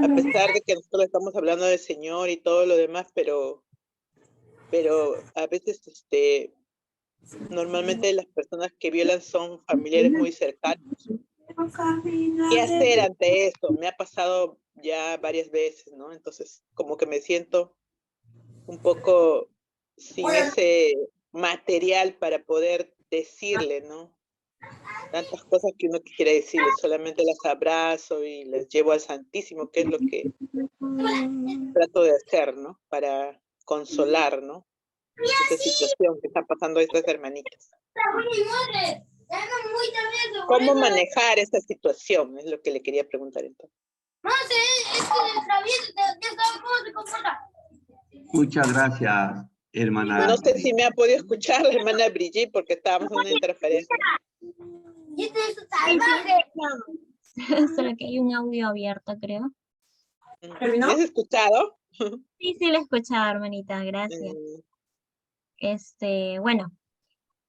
A pesar de que nosotros estamos hablando del Señor y todo lo demás, pero a veces normalmente las personas que violan son familiares muy cercanos. ¿Qué hacer ante eso? Me ha pasado ya varias veces, ¿no? Entonces, como que me siento un poco sin ese material para poder decirle, ¿no? Tantas cosas que uno quiere decirle, solamente las abrazo y las llevo al Santísimo, que es lo que trato de hacer, ¿no? Para consolar, ¿no? Esta situación que está pasando a estas hermanitas. ¿Cómo manejar esta situación? Es lo que le quería preguntar entonces. Muchas gracias, hermana. No sé si me ha podido escuchar la hermana Brigitte, porque estábamos en una interferencia. Solo que hay un audio abierto, creo. ¿Me has escuchado? Sí, sí, lo he escuchado, hermanita, gracias. Bueno,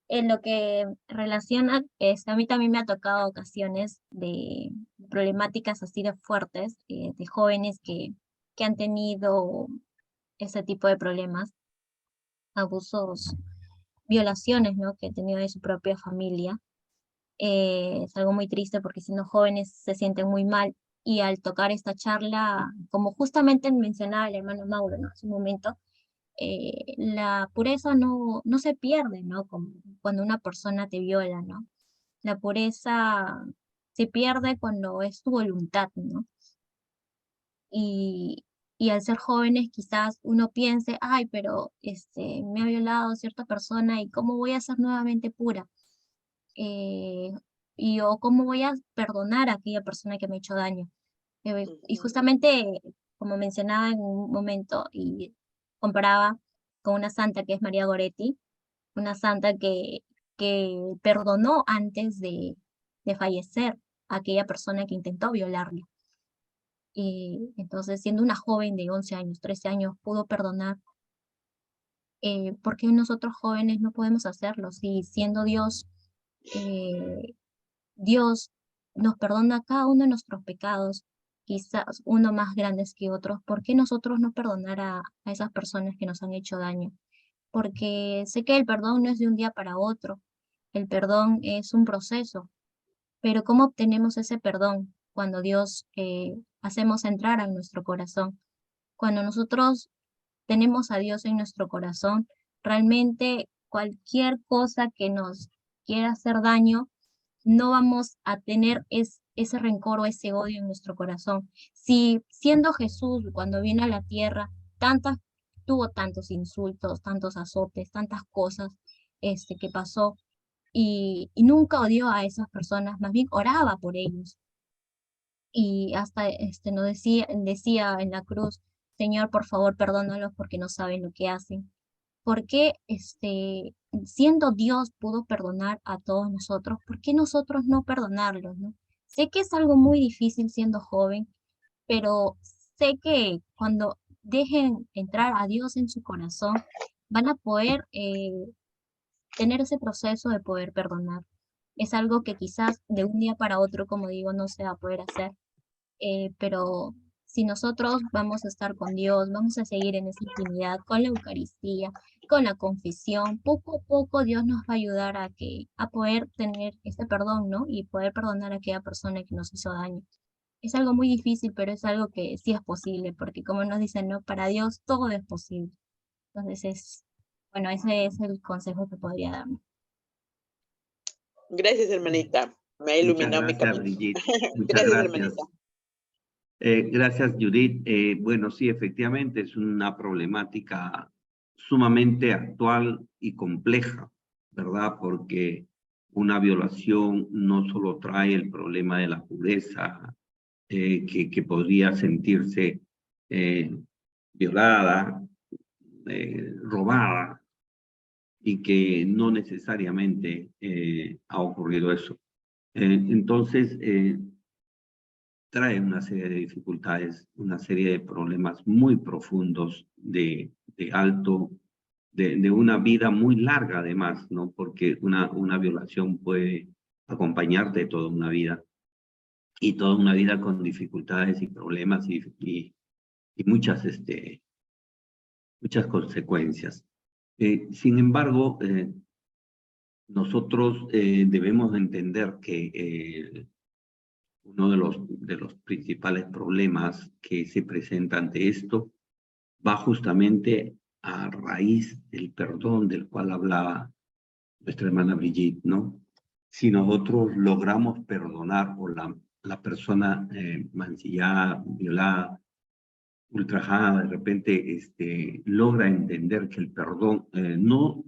en lo que relaciona, a mí también me ha tocado ocasiones de problemáticas así de fuertes, de jóvenes que han tenido ese tipo de problemas, abusos, violaciones, ¿no? Que han tenido de su propia familia. Es algo muy triste porque siendo jóvenes se sienten muy mal, y al tocar esta charla, como justamente mencionaba el hermano Mauro, ¿no? Hace un momento, la pureza no se pierde, ¿no? Como cuando una persona te viola, ¿no? La pureza se pierde cuando es tu voluntad, ¿no? Y al ser jóvenes quizás uno piense, ay, pero me ha violado cierta persona y ¿cómo voy a ser nuevamente pura? O cómo voy a perdonar a aquella persona que me ha hecho daño. Y justamente, como mencionaba en un momento, y comparaba con una santa que es María Goretti, una santa que perdonó antes de fallecer a aquella persona que intentó violarla. Y entonces, siendo una joven de 11 años, 13 años, pudo perdonar. ¿Por qué nosotros jóvenes no podemos hacerlo? Si siendo Dios, Dios nos perdona cada uno de nuestros pecados, quizás uno más grandes que otros, ¿por qué nosotros no perdonar a esas personas que nos han hecho daño? Porque sé que el perdón no es de un día para otro, el perdón es un proceso, pero ¿cómo obtenemos ese perdón? Cuando Dios hacemos entrar a nuestro corazón. Cuando nosotros tenemos a Dios en nuestro corazón, realmente cualquier cosa que nos quiera hacer daño, no vamos a tener ese rencor o ese odio en nuestro corazón. Si siendo Jesús, cuando viene a la tierra, tuvo tantos insultos, tantos azotes, tantas cosas que pasó, y nunca odió a esas personas, más bien oraba por ellos. Y hasta nos decía en la cruz, Señor, por favor, perdónalos porque no saben lo que hacen. ¿Por qué siendo Dios pudo perdonar a todos nosotros? ¿Por qué nosotros no perdonarlos, no? Sé que es algo muy difícil siendo joven, pero sé que cuando dejen entrar a Dios en su corazón, van a poder tener ese proceso de poder perdonar. Es algo que quizás de un día para otro, como digo, no se va a poder hacer, pero si nosotros vamos a estar con Dios, vamos a seguir en esa intimidad, con la Eucaristía, con la confesión, poco a poco Dios nos va a ayudar a poder tener este perdón, ¿no? Y poder perdonar a aquella persona que nos hizo daño. Es algo muy difícil, pero es algo que sí es posible, porque como nos dicen, ¿no? Para Dios todo es posible. Entonces, bueno, ese es el consejo que podría dar. Gracias, hermanita. Me ha iluminado mi Muchas gracias, camino. Brigitte. Muchas Gracias, gracias. hermanita. Gracias, Judith. Bueno, sí, efectivamente es una problemática sumamente actual y compleja, ¿verdad? Porque una violación no solo trae el problema de la pureza, que podría sentirse violada, robada, y que no necesariamente ha ocurrido eso. Entonces, trae una serie de dificultades, una serie de problemas muy profundos de una vida muy larga además, ¿no? Porque una violación puede acompañarte toda una vida, y toda una vida con dificultades y problemas y muchas, muchas consecuencias. Sin embargo, nosotros debemos entender que uno de los principales problemas que se presenta ante esto va justamente a raíz del perdón del cual hablaba nuestra hermana Brigitte, ¿no? Si nosotros logramos perdonar por la persona mancillada, violada, ultrajada, de repente logra entender que el perdón no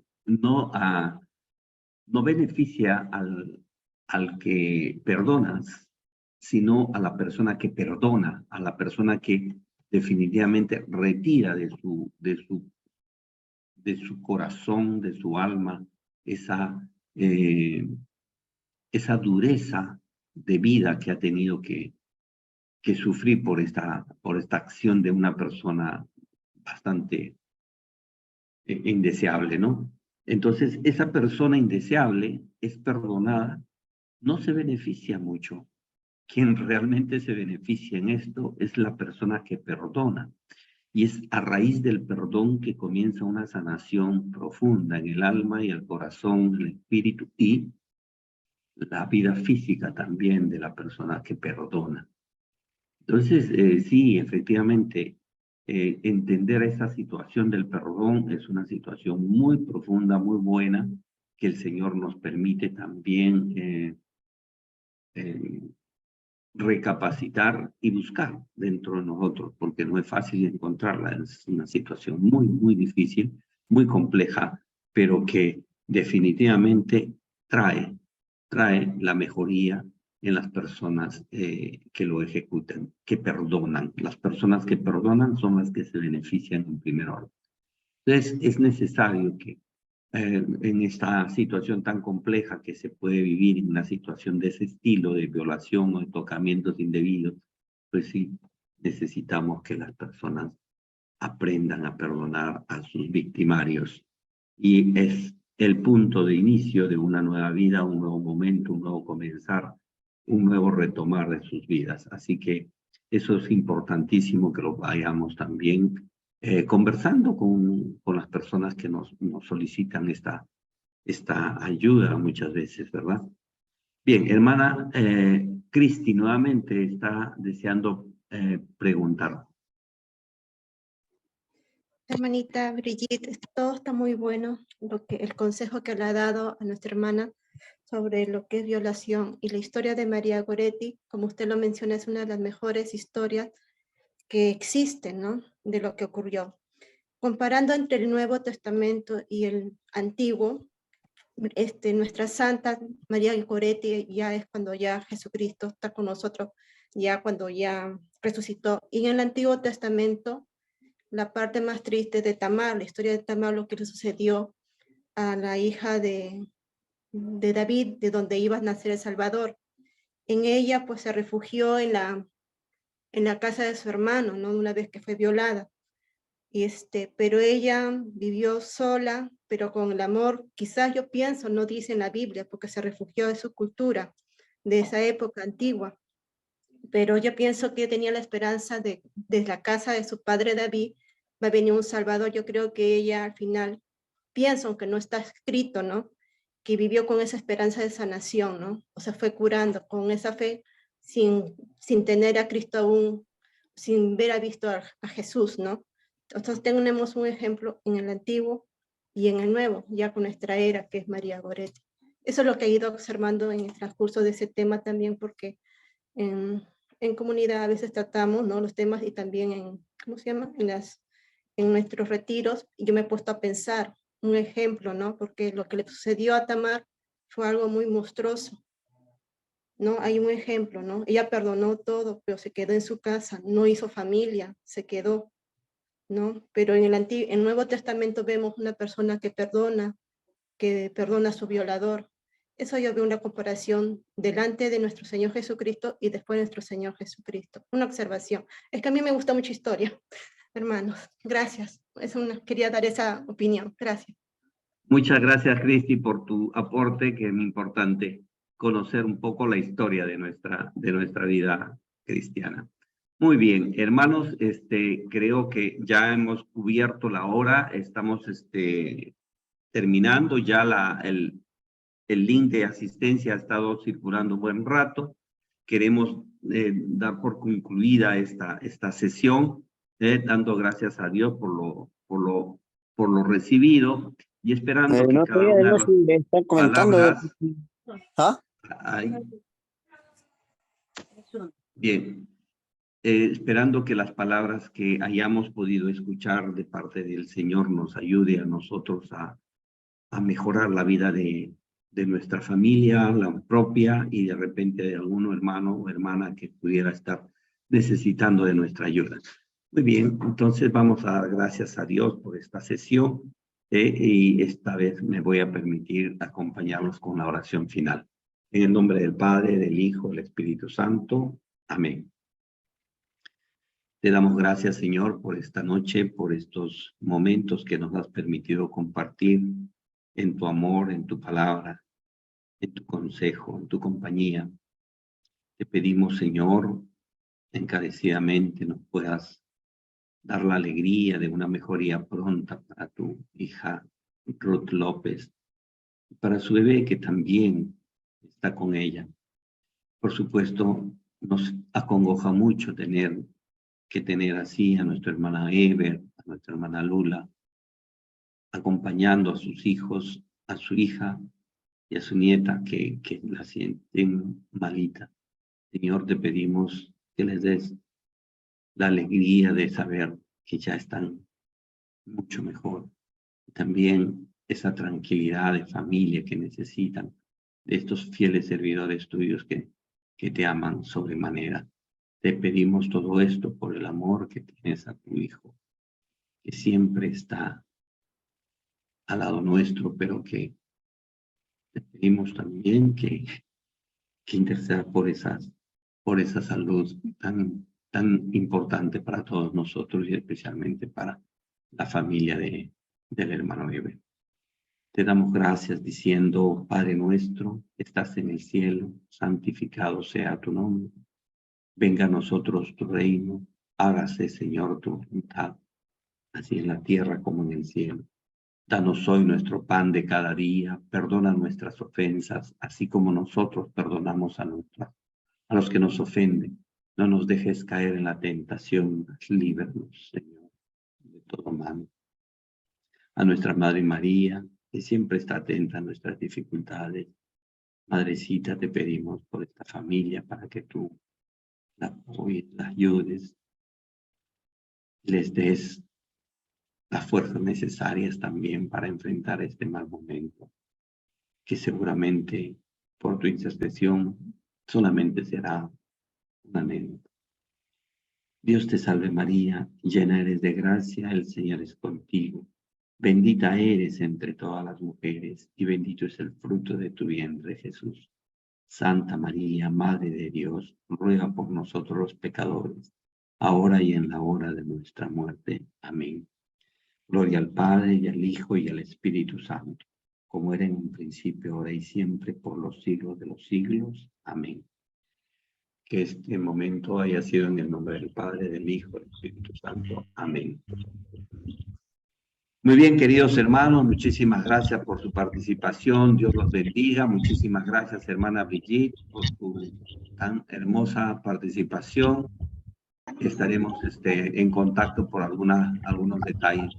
beneficia al que perdonas, sino a la persona que perdona, a la persona que definitivamente retira de su corazón, de su alma, esa dureza de vida que ha tenido que sufrir por esta acción de una persona bastante indeseable, ¿no? Entonces, esa persona indeseable es perdonada, no se beneficia mucho. Quien realmente se beneficia en esto es la persona que perdona. Y es a raíz del perdón que comienza una sanación profunda en el alma y el corazón, el espíritu y la vida física también de la persona que perdona. Entonces, sí, efectivamente, entender esa situación del perdón es una situación muy profunda, muy buena, que el Señor nos permite también recapacitar y buscar dentro de nosotros, porque no es fácil encontrarla, es una situación muy, muy difícil, muy compleja, pero que definitivamente trae la mejoría en las personas que lo ejecutan, que perdonan. Las personas que perdonan son las que se benefician en primer orden. Entonces, es necesario que en esta situación tan compleja que se puede vivir en una situación de ese estilo, de violación o de tocamientos indebidos, pues sí, necesitamos que las personas aprendan a perdonar a sus victimarios. Y es el punto de inicio de una nueva vida, un nuevo momento, un nuevo comenzar, un nuevo retomar de sus vidas. Así que eso es importantísimo que lo vayamos también conversando con las personas que nos solicitan esta ayuda muchas veces, ¿verdad? Bien, hermana Cristi nuevamente está deseando preguntar. Hermanita Brigitte, todo está muy bueno, el consejo que le ha dado a nuestra hermana sobre lo que es violación y la historia de María Goretti, como usted lo menciona, es una de las mejores historias que existen, ¿no? De lo que ocurrió. Comparando entre el Nuevo Testamento y el Antiguo, nuestra Santa María Goretti ya es cuando ya Jesucristo está con nosotros, ya cuando ya resucitó. Y en el Antiguo Testamento, la parte más triste de Tamar, la historia de Tamar, lo que le sucedió a la hija de David, de donde iba a nacer el Salvador. En ella, pues, se refugió en la casa de su hermano, ¿no? Una vez que fue violada. Pero ella vivió sola, pero con el amor, quizás yo pienso, no dice en la Biblia, porque se refugió de su cultura, de esa época antigua. Pero yo pienso que tenía la esperanza de la casa de su padre David, va a venir un Salvador. Yo creo que ella al final, pienso, aunque no está escrito, ¿no? Que vivió con esa esperanza de sanación, ¿no? O sea, fue curando con esa fe, sin tener a Cristo aún, sin ver a visto a Jesús, ¿no? Nosotros tenemos un ejemplo en el Antiguo y en el Nuevo, ya con nuestra era, que es María Goretti. Eso es lo que he ido observando en el transcurso de ese tema también, porque en comunidad a veces tratamos, ¿no?, los temas, y también ¿cómo se llama?, en nuestros retiros. Y yo me he puesto a pensar un ejemplo, ¿no?, porque lo que le sucedió a Tamar fue algo muy monstruoso, ¿no? Hay un ejemplo, ¿no? Ella perdonó todo, pero se quedó en su casa, no hizo familia, se quedó, ¿no? Pero en el Nuevo Testamento vemos una persona que perdona a su violador. Eso yo veo una comparación delante de nuestro Señor Jesucristo y después de nuestro Señor Jesucristo. Una observación. Es que a mí me gusta mucha historia, hermanos. Gracias. Quería dar esa opinión. Gracias. Muchas gracias, Cristi, por tu aporte, que es muy importante conocer un poco la historia de nuestra vida cristiana. Muy bien, hermanos, creo que ya hemos cubierto la hora, estamos terminando ya el link de asistencia ha estado circulando un buen rato. Queremos dar por concluida esta sesión, dando gracias a Dios por lo recibido y esperando que cada una de las palabras... ¿Ah? Bien, esperando que las palabras que hayamos podido escuchar de parte del Señor nos ayude a nosotros a mejorar la vida de nuestra familia, la propia, y de repente de algún hermano o hermana que pudiera estar necesitando de nuestra ayuda. Muy bien, entonces vamos a dar gracias a Dios por esta sesión, y esta vez me voy a permitir acompañarlos con la oración final. En el nombre del Padre, del Hijo, del Espíritu Santo. Amén. Te damos gracias, Señor, por esta noche, por estos momentos que nos has permitido compartir en tu amor, en tu palabra, en tu consejo, en tu compañía. Te pedimos, Señor, encarecidamente nos puedas dar la alegría de una mejoría pronta para tu hija Ruth López, para su bebé que también está con ella. Por supuesto, nos acongoja mucho tener así a nuestra hermana Ever, a nuestra hermana Lula, acompañando a sus hijos, a su hija y a su nieta que la sienten malita. Señor, te pedimos que les des la alegría de saber que ya están mucho mejor. Y también esa tranquilidad de familia que necesitan, de estos fieles servidores tuyos que te aman sobremanera. Te pedimos todo esto por el amor que tienes a tu Hijo, que siempre está al lado nuestro, pero que te pedimos también que interceda por esa salud tan importante para todos nosotros y especialmente para la familia del hermano Eber. Te damos gracias diciendo, Padre nuestro, que estás en el cielo, santificado sea tu nombre. Venga a nosotros tu reino, hágase, Señor, tu voluntad, así en la tierra como en el cielo. Danos hoy nuestro pan de cada día, perdona nuestras ofensas, así como nosotros perdonamos a los que nos ofenden. No nos dejes caer en la tentación, líbranos, Señor, de todo mal. A nuestra Madre María, que siempre está atenta a nuestras dificultades. Madrecita, te pedimos por esta familia para que tú la apoyes, la ayudes, les des las fuerzas necesarias también para enfrentar este mal momento, que seguramente por tu intercesión solamente será un anécdota. Dios te salve María, llena eres de gracia, el Señor es contigo. Bendita eres entre todas las mujeres y bendito es el fruto de tu vientre, Jesús. Santa María, Madre de Dios, ruega por nosotros los pecadores, ahora y en la hora de nuestra muerte. Amén. Gloria al Padre, y al Hijo, y al Espíritu Santo, como era en un principio, ahora y siempre, por los siglos de los siglos. Amén. Que este momento haya sido en el nombre del Padre, del Hijo, y del Espíritu Santo. Amén. Muy bien, queridos hermanos, muchísimas gracias por su participación. Dios los bendiga. Muchísimas gracias, hermana Brigitte, por su tan hermosa participación. estaremos en contacto por algunos detalles.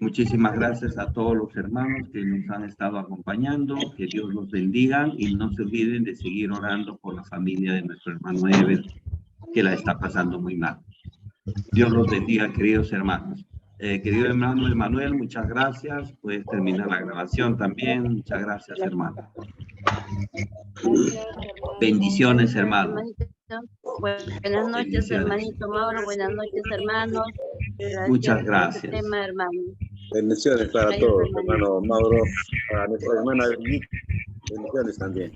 Muchísimas gracias a todos los hermanos que nos han estado acompañando, que Dios los bendiga y no se olviden de seguir orando por la familia de nuestro hermano Ever, que la está pasando muy mal. Dios los bendiga, queridos hermanos. Querido hermano Emanuel, muchas gracias. Puedes terminar la grabación también. Muchas gracias, hermano. Bendiciones, hermano. Buenas noches, hermanito Mauro. Buenas noches, hermanos. Muchas gracias. Hermano. Bendiciones para todos, hermano Mauro, a nuestra hermana Brigitte. Bendiciones también.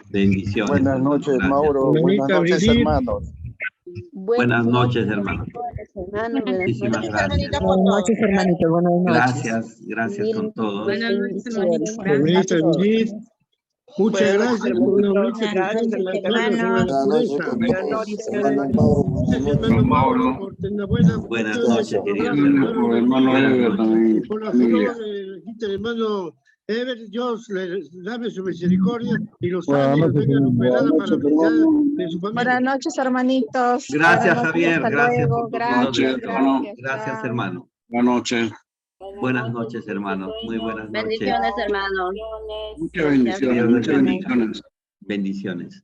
Bendiciones. Buenas noches, Mauro. Buenas noches, hermanos. Buenas noches, hermano. Muchísimas gracias. Buenas noches, hermanito. Buenas noches. Gracias con todos. Buenas noches, hermanito. Hermanita Brigitte, muchas gracias por una bonita Gracias, hermano Mauro. Buenas noches, querido hermano Ever también. Por la hermano Ever, Dios le dame su misericordia y los ángeles vengan operada para la felicidad de su familia. Buenas noches, hermanitos. Gracias, Buenas noches, Javier. hasta Gracias luego. por tu Gracias, hermano. gracias. Gracias, hermano. Buenas noches. Buenas noches, hermano. Muy buenas noches. Bendiciones, hermanos. Muchas bendiciones, muchas bendiciones. Bendiciones.